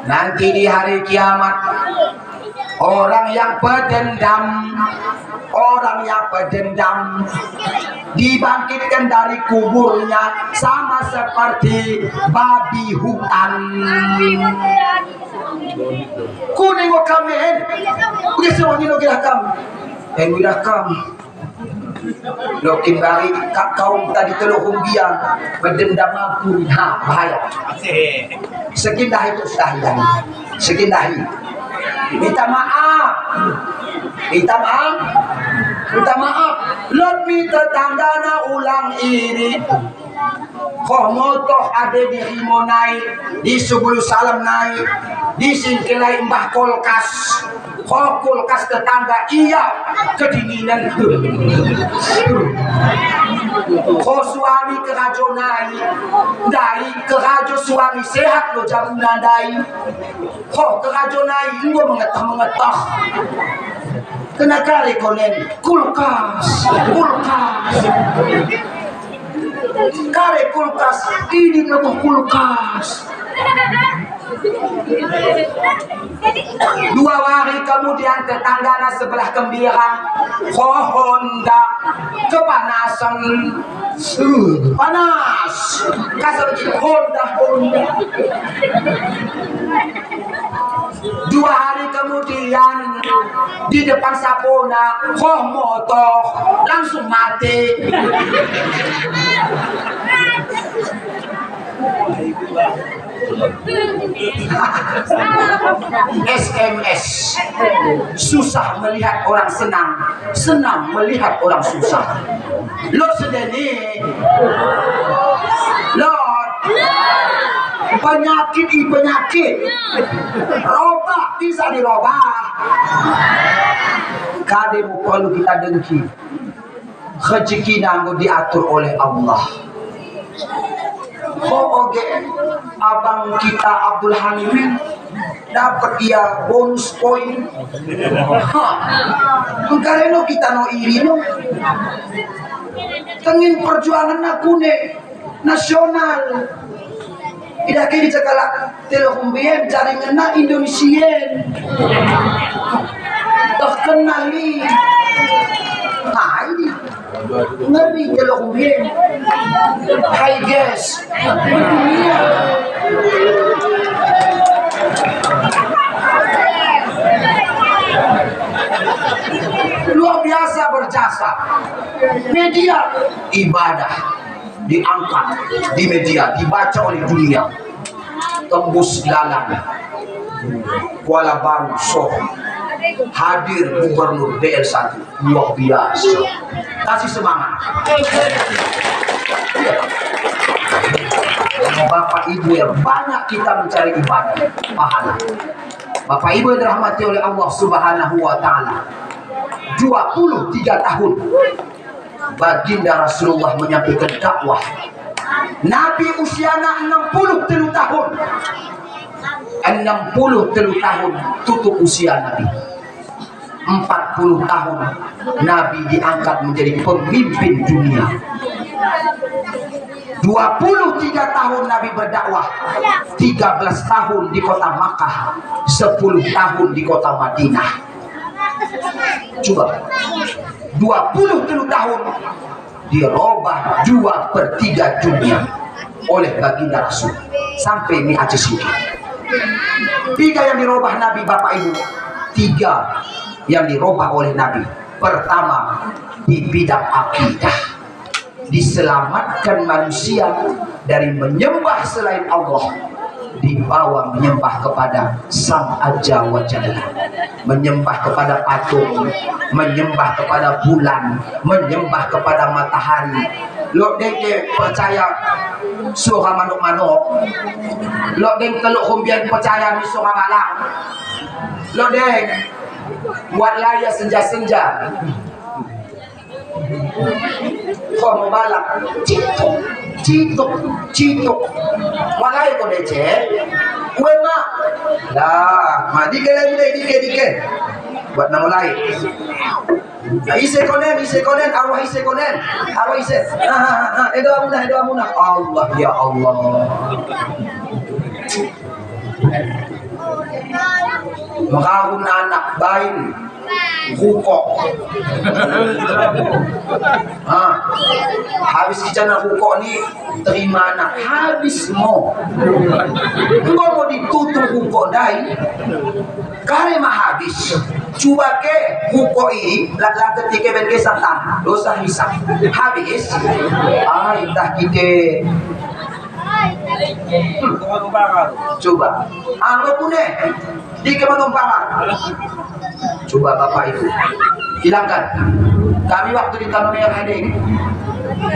nanti di hari kiamat orang yang berdendam, dibangkitkan dari kuburnya sama seperti babi hutan. Kuning kami, udah semua ini gerakam, gerakam. Lokin bari kaum tadi teluhung biang berdendam aku, bahaya. Sekindah itu sudah hilang, sekindahi. Minta maaf. Lot mi tetanggana ulang iri. Koh motoh ada di Rimonai, di Subul Salam naik, di Singkelai Mbah Kulkas. Koh kulkas tetangga iya kedinginan. Koh suami kerajo naik, dari kerajo suami sehat lo jam nandai. Koh kerajo naik gua mengetah. Kena kare konen kulkas. Kare kulkas, ini lebih kulkas. 2 hari kemudian tetanggana sebelah gembira, Honda kepanasan, panas, kasar begini Honda. 2 hari kemudian di depan Sapona, motor langsung mati. SMS, susah melihat orang senang, senang melihat orang susah. Lot sedeni, Lot penyakit, robah bisa dirobah. Kademu perlu kita dengki. Rezeki nanggo diatur oleh Allah. Oke, abang kita Abdul Hamid dapat dia bonus poin. Karena kita no iri no. Tengin perjuangan aku ne nasional. Tidak kini cakala telekombien jaringan na Indonesian. Tak kenali. Nah ini ngeri telekombien. Hai guys. Luar biasa berjasa. Media ibadah diangkat di media, dibaca oleh dunia. Tembus Dalang, Kuala Baru, Soho, hadir Gubernur BL1 luar biasa. Kasih semangat. Bapak Ibu yang banyak kita mencari ibadah pahala. Bapak Ibu yang dirahmati oleh Allah Subhanahu wa taala. 23 tahun baginda Rasulullah menyampaikan dakwah. Nabi usiana 63 tahun. 63 tahun tutup usia Nabi. 40 tahun Nabi diangkat menjadi pemimpin dunia. 23 tahun Nabi berdakwah, 13 tahun di kota Makkah, 10 tahun di kota Madinah. Coba 27 tahun dirubah 2/3 dunia oleh baginda Rasul sampai mi Aceh sini. 3 yang dirubah Nabi, Bapak Ibu. 3 yang dirubah oleh Nabi. Pertama, di bidang akidah, diselamatkan manusia dari menyembah selain Allah, dibawa menyembah kepada Sang Aja wa Jalla, menyembah kepada patung, menyembah kepada bulan, menyembah kepada matahari. Lo deke percaya surah manuk-manuk, lo deng teluk humbian percaya ni surah malam, lo deng buat laya senja-senja. Kau mau balak, citok, walai kau dece, kue mak, lah, dike, buat nama lain. Ise konen, arwah ise. Edo amunah. Allah ya Allah. Makahun anak bain. Hukok. Habis kicana hukok ni terima anak habis mau ditutup hukok dai kare mah habis cuba ke hukok ini lat ketika ben ke satan dosa hisap habis entah kike coba anggap pune dike manumpangan. Coba Bapak Ibu hilangkan. Kami waktu di Tanah Merah ini,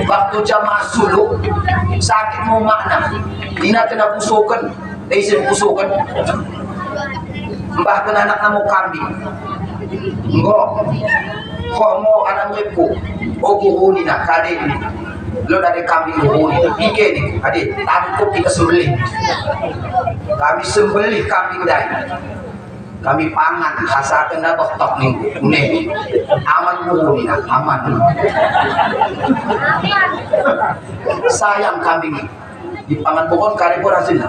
waktu jamaah suluk sakit mau makna, ina kena pusukan, isin pusukan, mbah kena anak namu kambing, enggak, kok mau anak mereka, guru ni nak kade ni, lo dari kambing guru ni, ike ni, adik tangkup kita sembelih, kami sembelih kambing dari. Kami pangan hasakan dah tok nih aman dulu nih aman sayang kambing di pangan pokok karipur hasilnya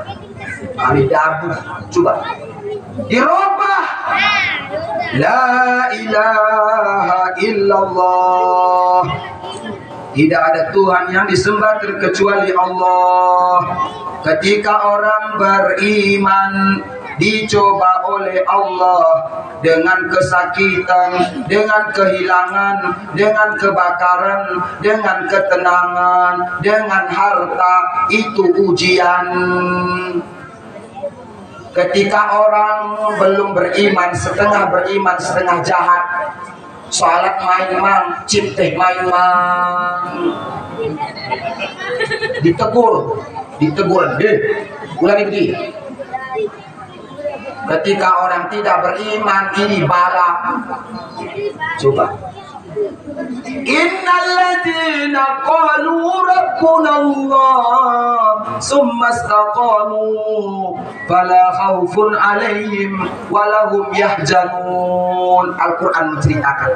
kami dabu coba dirubah la ilaha illallah, tidak ada Tuhan yang disembah terkecuali Allah. Ketika orang beriman dicoba oleh Allah dengan kesakitan, dengan kehilangan, dengan kebakaran, dengan ketenangan, dengan harta, itu ujian. Ketika orang belum beriman, setengah jahat, salat main-main, cipteh main-main, ditegur deh, ulangi begini. Ketika orang tidak beriman, ini bala. Coba. Innalladzina qalu rabbuna Allah summa istaqamu fala khaufun alaihim walahum yahzanun. Al-Quran menceritakan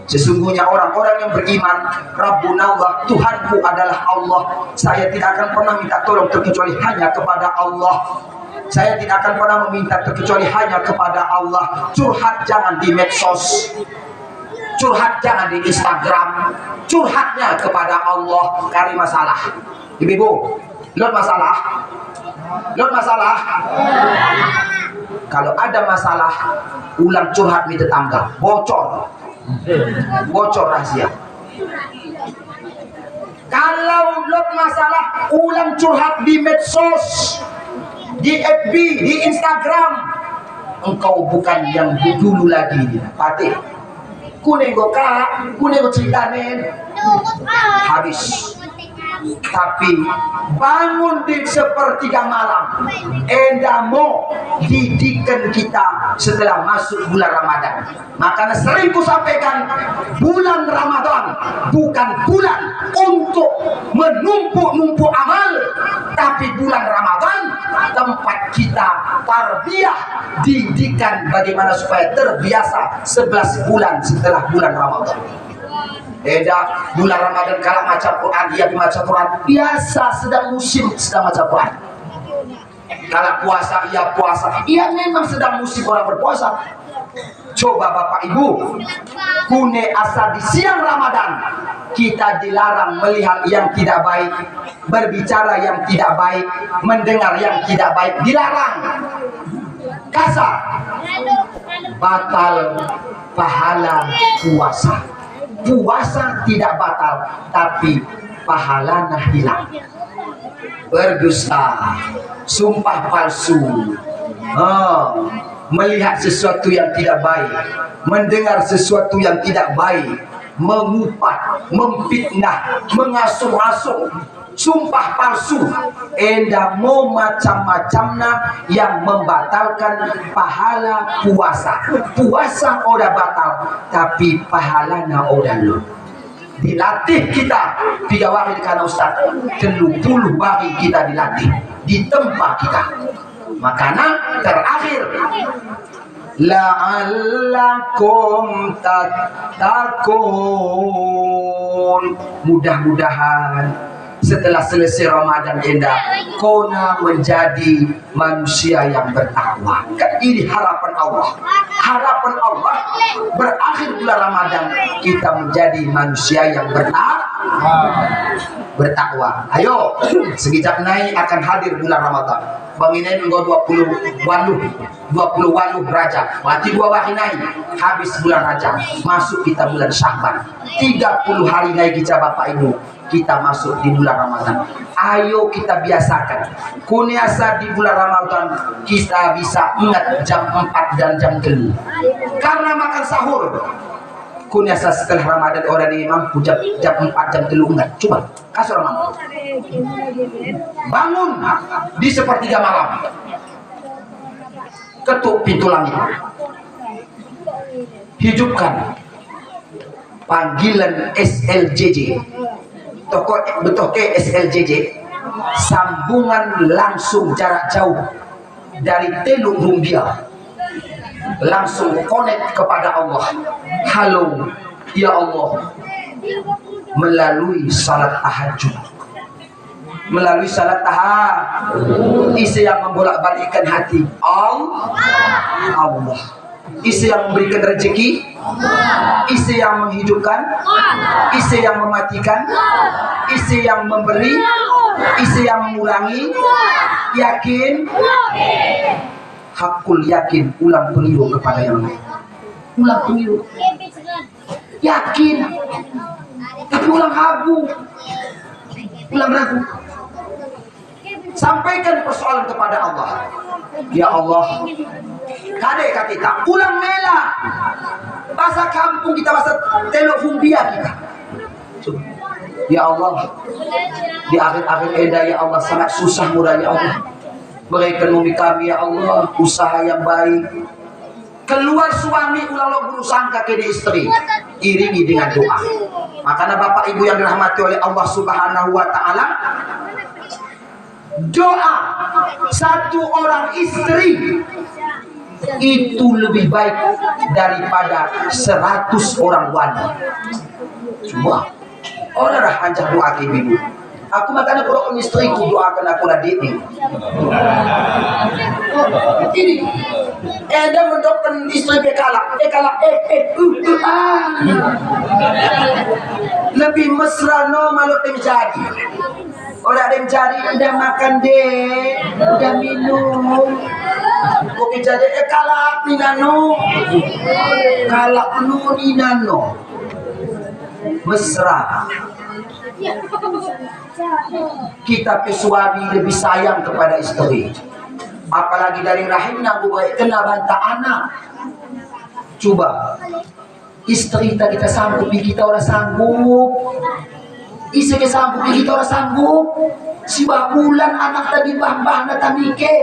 sesungguhnya orang-orang yang beriman, Rabbuna Allah, Tuhanku adalah Allah, saya tidak akan pernah minta tolong terkecuali hanya kepada Allah. Saya tidak akan pernah meminta terkecuali hanya kepada Allah. Curhat jangan di medsos, curhat jangan di Instagram, curhatnya kepada Allah. Cari masalah, ibu-ibu, lot masalah. Kalau ada masalah, ulang curhat di tetangga, bocor rahasia. Kalau lot masalah, ulang curhat di medsos, di FB, di Instagram. engkau bukan yang dulu lagi. Patih. Kuning go kak, kuning go ceritanen. Habis. Tapi bangun di sepertiga malam, endamo didikan kita setelah masuk bulan Ramadan. Makanya sering ku sampaikan, bulan Ramadan bukan bulan untuk menumpuk-numpuk amal, tapi bulan Ramadan tempat kita tarbiyah, didikan bagaimana supaya terbiasa 11 bulan setelah bulan Ramadan. Beda bulan Ramadan kalau baca Quran, dia baca Quran biasa, sedang musim sedang baca Quran. Kalau puasa, ia puasa, ia memang sedang musim orang berpuasa. Coba Bapak Ibu, kune asa di siang Ramadan kita dilarang melihat yang tidak baik, berbicara yang tidak baik, mendengar yang tidak baik, dilarang. Kasar, batal pahala puasa. Puasa tidak batal, tapi pahalanya hilang. Berdusta, sumpah palsu, melihat sesuatu yang tidak baik, mendengar sesuatu yang tidak baik, mengumpat, memfitnah, mengasuh-asuh, sumpah palsu, endamo macam-macamnya yang membatalkan pahala puasa. Puasa udah batal, tapi pahalanya udah lu. Dilatih kita 3 hari karena Ustaz, 30 hari kita dilatih di tempat kita. Makanya terakhir, la'allakum tattaqun, mudah-mudahan setelah selesai Ramadan indah, kona menjadi manusia yang bertakwa. Ini harapan Allah. Harapan Allah berakhir bulan Ramadan kita menjadi manusia yang bertakwa. Ayo, sekejap naik akan hadir bulan Ramadan. Banginain engkau 20 waluh raja. Berarti 2 hari naik. Habis bulan Rajab, masuk kita bulan Sya'ban. 30 hari naik kita Bapak Ibu. Kita masuk di bulan Ramadan. Ayo kita biasakan. Kuniasa di bulan Ramadan kita bisa ingat jam 4 dan jam 3. Karena makan sahur. Kuniasa setelah Ramadan orang ini mampu jam 4 jam 3 enggak. Coba kasih orang mampu. Bangun di sepertiga malam. Ketuk pintu langit. Hidupkan panggilan SLJJ. Betul ke SLJJ, sambungan langsung jarak jauh dari Teluk Rumbia, langsung connect kepada Allah. Halo ya Allah, melalui salat tahajud, melalui salat tahajud, isi yang membolak-balikkan hati Allah, isi yang memberikan rezeki, isi yang menghidupkan, isi yang mematikan, isi yang memberi, isi yang mengurangi. Yakin, hakul yakin, ulang peliru kepada yang lain. Ulang peliru, yakin, tapi ulang ragu, ulang ragu. Sampaikan persoalan kepada Allah. Ya Allah, kadek kita ulang mela bahasa kampung kita, bahasa Teluk Rumbia kita. Ya Allah, di akhir-akhir eda ya Allah, sangat susah mudah ya Allah. Berikan bumi kami ya Allah usaha yang baik. Keluar suami ulang lo guru sangka ke istri, iringi dengan doa. Makanya Bapak Ibu yang dirahmati oleh Allah Subhanahu wa Ta'ala, doa satu orang istri itu lebih baik daripada 100 orang wanita. Semua orang dah hancur doa ke ibu. Aku makanya kalau istriku doakan aku radit ini. Ada mendokter istri bekalak, lebih mesra no malu terjadi. Orang ada yang cari, udah makan deh, udah minum. Kopi jadi kalak ni nano, kalak nu ni nano, mesra. Kita ke suami lebih sayang kepada istri. apalagi dari rahimnya gue kena bantah anak. Coba istri kita sanggup, kita orang sanggup. Isi ke sanggup, kita orang sanggup. Si bulan anak tadi bah tadi ke.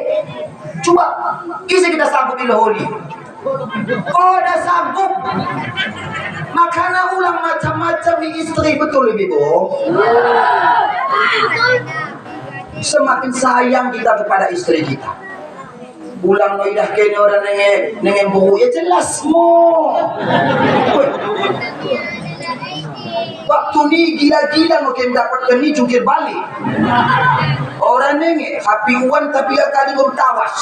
Coba isi kita sanggup ilaholi. Oh dah sanggup. Makanya ulang macam-macam di istri, betul lebih bohong. Semakin sayang kita kepada istri kita. Ulang noidah kene orang nengen buku ya jelas mo. Waktu ni gila-gila mungkin dapatkan ni jungkir balik. Orang nenge happy uan tapi kali baru tawas.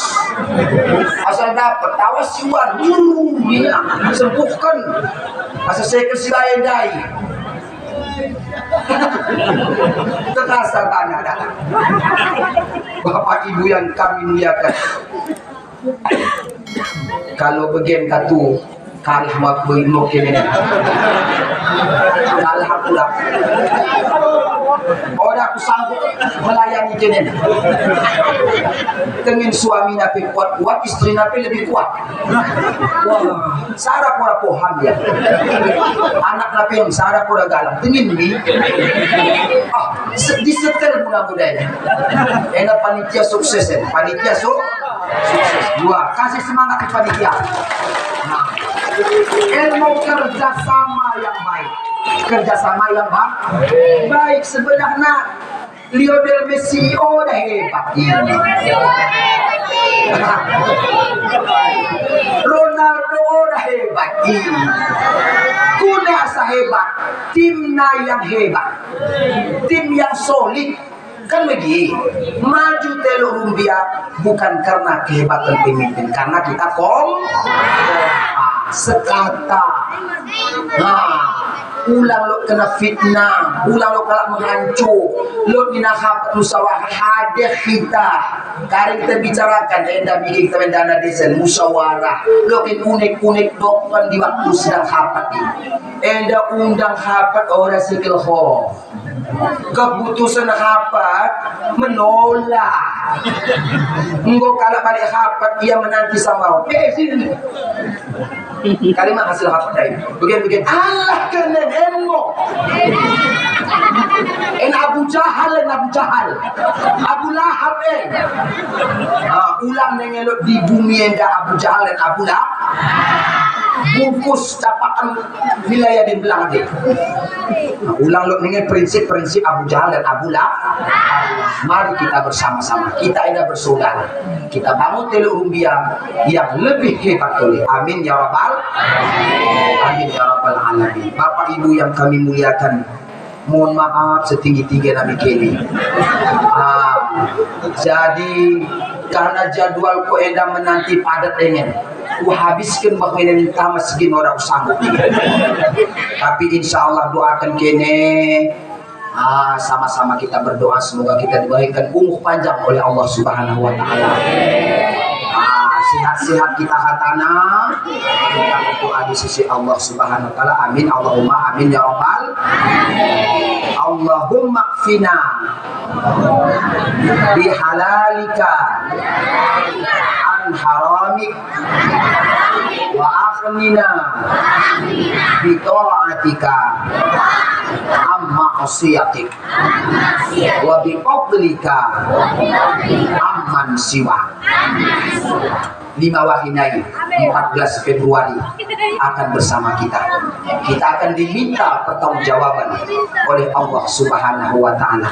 Asal dapat tawas si uan. Gila sembuhkan. Asal saya kesilayan dai. Terasa tanah datang. Bapak ibu yang kami muliakan. Kalau bagian katu kalah mak berimo kene. Kalah pula. Orang aku sanggup melayani kene. Dengan suami napi kuat, istri napi lebih kuat. Wah, sarap ora poham ya. Anak napi yang sarap ora galang. Dengan ni, disetel mudah-mudahan. Enak panitia sukses, panitia sukses. Dua, kasih semangat ke panitia. Nah, ilmu kerjasama yang baik. Kerjasama yang baik. Sebenarnya Lionel Messi udah hebat. Ronaldo udah hebat. Kuna hebat. Timnya yang hebat. Tim yang solid. Kan begini, maju telu rumbia bukan karena kehebatan pemimpin, karena kita sekata. Nah, ulang lo kena fitnah, ulang lo kalak menghancur, lo dinahap musyawarah hadir kita. Kari kita bicarakan, enda bikin kita mendana desa musyawarah, lo kan unik-unik dokter di waktu sedang hapat ini. Enda undang hapat orang sikil ho. Keputusan hapat menolak. Engkau kalau balik hapat ia menanti sama. Sini. Kalimat hasil hapat dari. Begin. Allah kena engo. Abu Jahal. Abu Lahab ulang nengelok di bumi enda Abu Jahal dan Abu Lahab. Bungkus capakan wilayah di belakang dia. Ulang lo dengan prinsip-prinsip Abu Jahal dan Abu Lahab. Mari kita bersama-sama, kita ini bersaudara. Kita bangun telu rumbia yang lebih hebat oleh. Amin ya rabbal alamin. Bapak Ibu yang kami muliakan, mohon maaf setinggi-tinggi Nabi Kini. Jadi karena jadwal ko enda menanti padat dengan habiskan bahagian utama segini orang sanggup. Tapi insya Allah doakan kene. Sama-sama kita berdoa semoga kita diberikan umur panjang oleh Allah Subhanahu Wa Taala. Sehat-sehat kita katana, kita berdoa di sisi Allah Subhanahu Wa Taala. Amin Allahumma amin ya rabbal. Allahumma kfina bihalalika an haramik wa akhnina bi ta'atika amma asiyatik wa bi fadlika amman siwa. 5 wahinai 14 Februari akan bersama kita. Kita akan diminta pertanggungjawaban oleh Allah Subhanahu Wa Taala.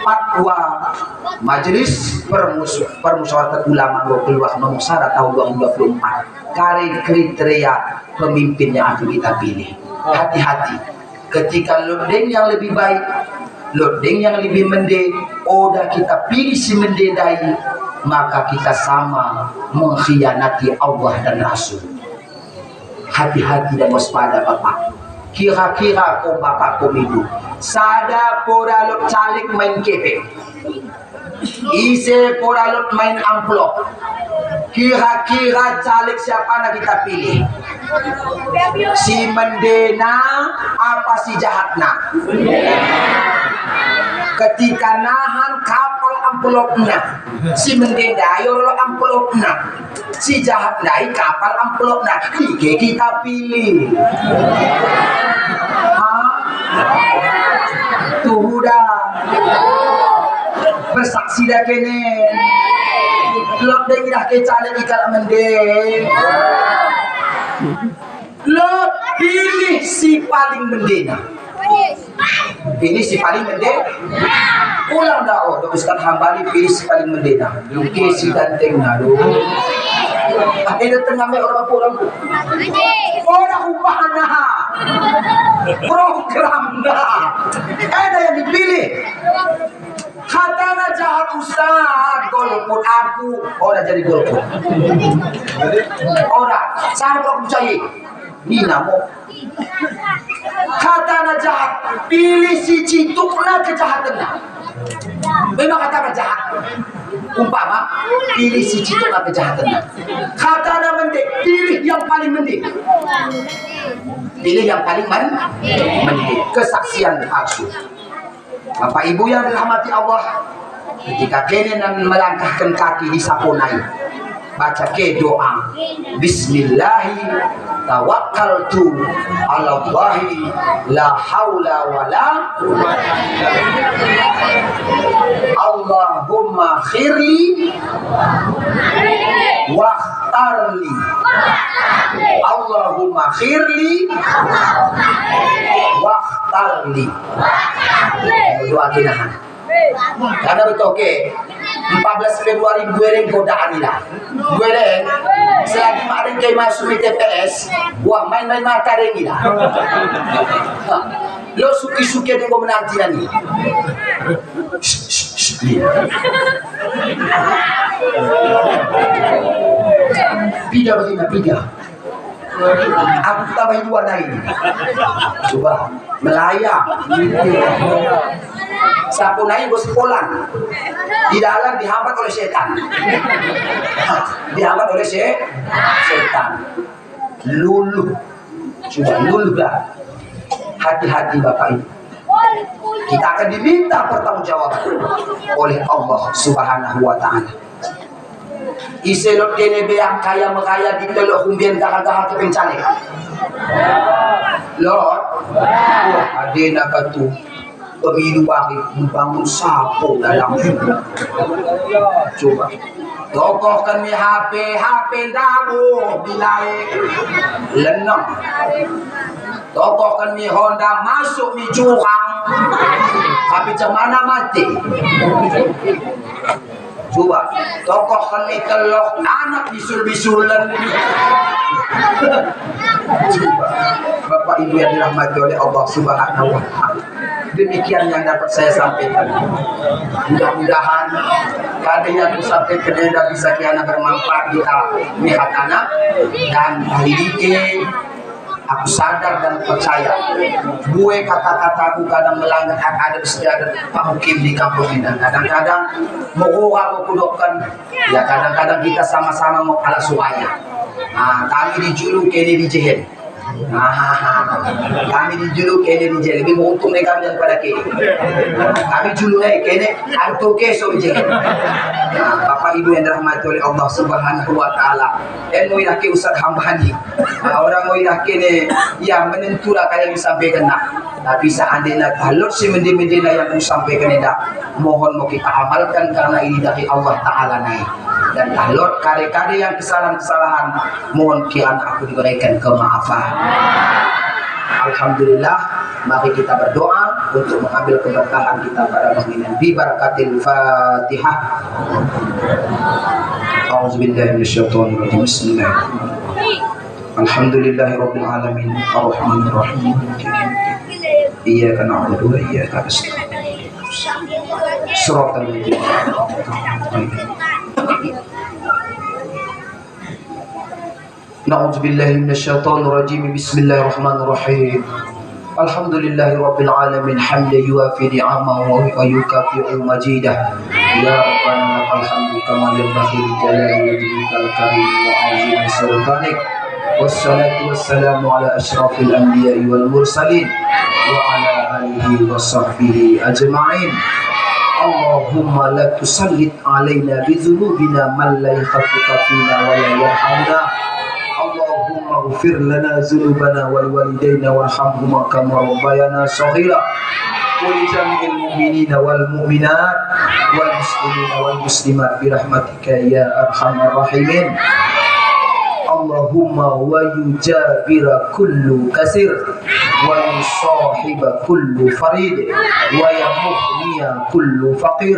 Fatwa Majelis Permusyawaratan Ulama keluar nomor 1 tahun 2024. Kriteria pemimpin yang akan kita pilih. Hati-hati ketika lodeng yang lebih baik, lodeng yang lebih mende, udah kita pilih si mendendai, maka kita sama mengkhianati Allah dan Rasul. Hati-hati dan waspada Bapak. Kira-kira kau Bapak kau ibu sada poralot calik main kepe, ise poralot main amplop. Kira-kira caleg siapa nak kita pilih? Si mendena apa si jahatna? Ketika nahan kapal amplopnya. Si mendenda yo lo amplopnya. Si jahat naik kapal amplopnya. Ike kita pilih. Tuh udah bersaksi dah kene. Lo dah kecale ikal mende. Lo pilih si paling mendena. Pilih si paling mendena. Ulang dah oh, Ustaz Hambali pilih si paling mendena. Oke si ganteng nado. Ada tengah me orang. Orang upahana. Program dah. Ada yang dipilih. Katana jahat Ustaz, golput aku, orang jadi golput. Orang, saya belum percaya. Ini namo. Katana jahat, pilih si citukna kejahatannya. Memang katana jahat. Umpama, pilih si citukna kejahatannya. Katana mendek, pilih yang paling mendek. Pilih yang paling mendek. Kesaksian palsu. Bapak Ibu yang dirahmati Allah, ketika kalian melangkahkan kaki di saponai, baca ke doa Bismillahi tawakkaltu ala Allahi la haula wala Allahumma khirli wakhtarli Allahumma khirli wakhtarli. Doa kinahan karena betul ke 14 Februari gue godaan ila gue selagi kemarin kayak masuk di TPS wah main-main mata deh ila lo suki-suki dengan gue menanti nanti pida begini pida aku tambahin dua lain coba melayang sapu naik gue sekolah di dalam dihambat oleh setan dihambat oleh setan luluh coba luluh dah hati-hati Bapak Ibu kita akan diminta pertanggungjawaban oleh Allah Subhanahu wa Ta'ala. Iselot kene beang kaya mekaya di telok humbian gahal-gahal kepencalik Lord adena katu pemilu bagi membangun sapo dalam coba tokohkan mi HP damu bilai lenong tokohkan mi Honda masuk mi curang tapi cemana mati coba tokohkan mi telok anak bisul-bisulan coba Bapak Ibu yang dirahmati oleh Allah Subhanahu wa Ta'ala, demikian yang dapat saya sampaikan. Mudah-mudahan kadang aku sampaikan tidak bisa kiana bermanfaat kita melihat anak dan hari ini aku sadar dan percaya gue kata-kataku kadang melanggar hak adat istiadat pemukim di kampung ini. Kadang-kadang mau kudokkan ya kadang-kadang kita sama-sama mau kalah suaya. Nah, kami dijuluk kini dijehen. Kami dijuluk kene di jeli, lebih untung nih kami daripada kene. Kami juluknya kene, anto keso di jeli. Bapak Ibu yang dirahmati oleh Allah Subhanahu wa Ta'ala, dan mau ilaki Ustaz Hambali, orang mau ilaki nih, ya menentulah kalian disampaikan nak. Tapi seandainya kalau si mendina yang disampaikan ini, mohon mau kita amalkan karena ini dari Allah Ta'ala naik. Dan kalau kade-kade yang kesalahan-kesalahan, mohon kian aku diberikan kemaafan. Alhamdulillah, mari kita berdoa untuk mengambil keberkahan kita pada malam ini. Bi barakatil Fatihah. A'udzubillahi minasyaitonir rajim. Bismillahirrahmanirrahim. Alhamdulillahirabbil alamin. Arrahmanir rahim. Iyyaka na'budu wa iyyaka nasta'in. Shiratal ladzina Na'udzu billahi minasyaitonir rajim. Bismillahirrahmanirrahim. Alhamdulillahi rabbil alamin hamdan yuwafi ni'amahu wa yukafi'u majidah. Ya Rabbana lakal hamdu kama yanbaghi li jalali wajhikal karim wa 'azimi sultanik. Wassalatu wassalamu ala asyrafil anbiya'i wal mursalin wa ala alihi wa sahbihi ajma'in. Allahumma la tusallit alaina bi dzunubina man la yakhafuka fina wa la yarhamna. Allahumma ighfir lana dzunubana wal walidayna warhamhuma kama rabbayana shaghira. Wa li jami'il mu'minina wal mu'minat wal muslimina wal muslimat bi rahmatika ya arhamar rahimin. Allahumma wa yujabira kullu kasir wa yusahiba kullu farid wa yamughniya kullu faqir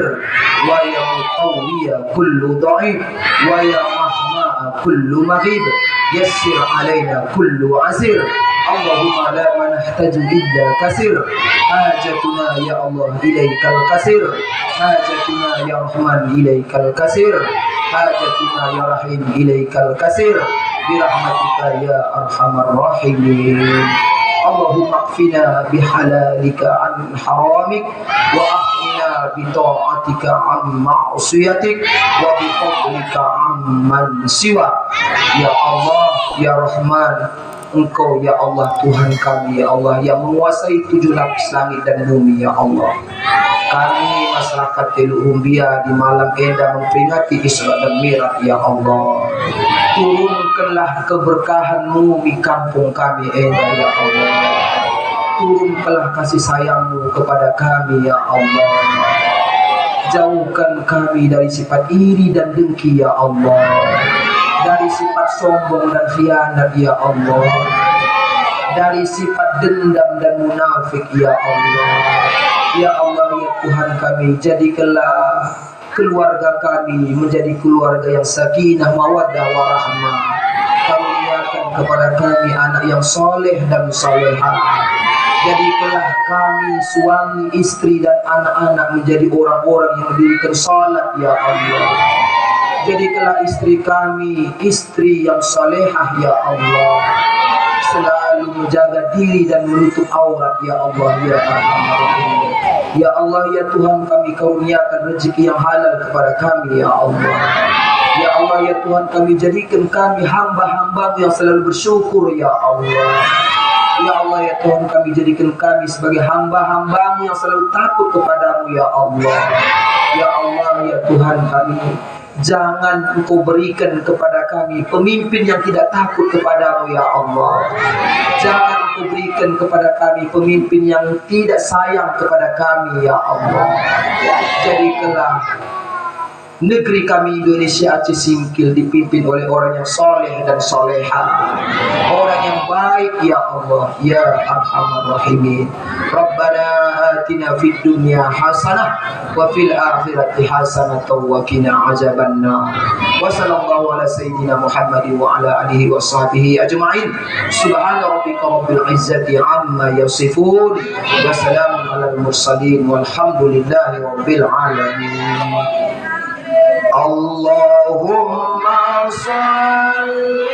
wa yamutawiya kullu da'if wa yamahma'a kullu maghib yassir alaina kullu asir. Allahumma la nahtaju illa kasir hajatuna ya Allah ilaikal kasir hajatuna ya Rahman ilaikal kasir hajatuna ya Rahim ilaikal kasir birahmatika ya arhamar rahimin. Allahumma qfina bihalalika an haramik wa aqina bita'atika an ma'siyatik wa bifadlika amman siwa. Ya Allah ya Rahman, Engkau ya Allah Tuhan kami ya Allah yang menguasai 7 lapis langit dan bumi ya Allah. Kami masyarakat Teluk Umbia di malam enda memperingati Isra dan Mi'raj ya Allah. Turunkanlah keberkahan-Mu di kampung kami enda ya Allah. Turunkanlah kasih sayang-Mu kepada kami ya Allah. Jauhkan kami dari sifat iri dan dengki ya Allah, dari sifat sombong dan khianat ya Allah, dari sifat dendam dan munafik ya Allah. Ya Allah ya Tuhan kami, jadikanlah keluarga kami menjadi keluarga yang sakinah mawaddah warahmah. Karuniakan kepada kami anak yang soleh dan solehah. Jadikanlah kami suami, istri dan anak-anak menjadi orang-orang yang mendirikan salat ya Allah. Jadikanlah istri kami istri yang salehah ya Allah, selalu menjaga diri dan menutup aurat ya Allah ya Arhamar Rahimin. Ya Allah ya Tuhan kami, karuniakan rezeki yang halal kepada kami ya Allah. Ya Allah ya Tuhan kami, jadikan kami hamba-Hamba-Mu yang selalu bersyukur ya Allah. Ya Allah ya Tuhan kami, jadikan kami sebagai hamba-Hamba-Mu yang selalu takut kepadamu ya Allah. Ya Allah ya Tuhan kami, jangan Engkau berikan kepada kami pemimpin yang tidak takut kepadamu ya Allah. Jangan Engkau berikan kepada kami pemimpin yang tidak sayang kepada kami ya Allah. Jadikanlah negeri kami Indonesia Aceh Singkil dipimpin oleh orang yang soleh dan solehah, orang yang baik ya Allah ya Arhamar Rahimin. Rabbana atina fid dunya hasanah wa fil akhirati hasanah wa qina azabannar. Wa sallallahu ala sayyidina Muhammadin wa ala alihi wa sahbihi ajma'in. Subhana rabbika rabbil izzati amma yasifun wa salamun alal mursalin walhamdulillahi rabbil alamin. Allahumma salli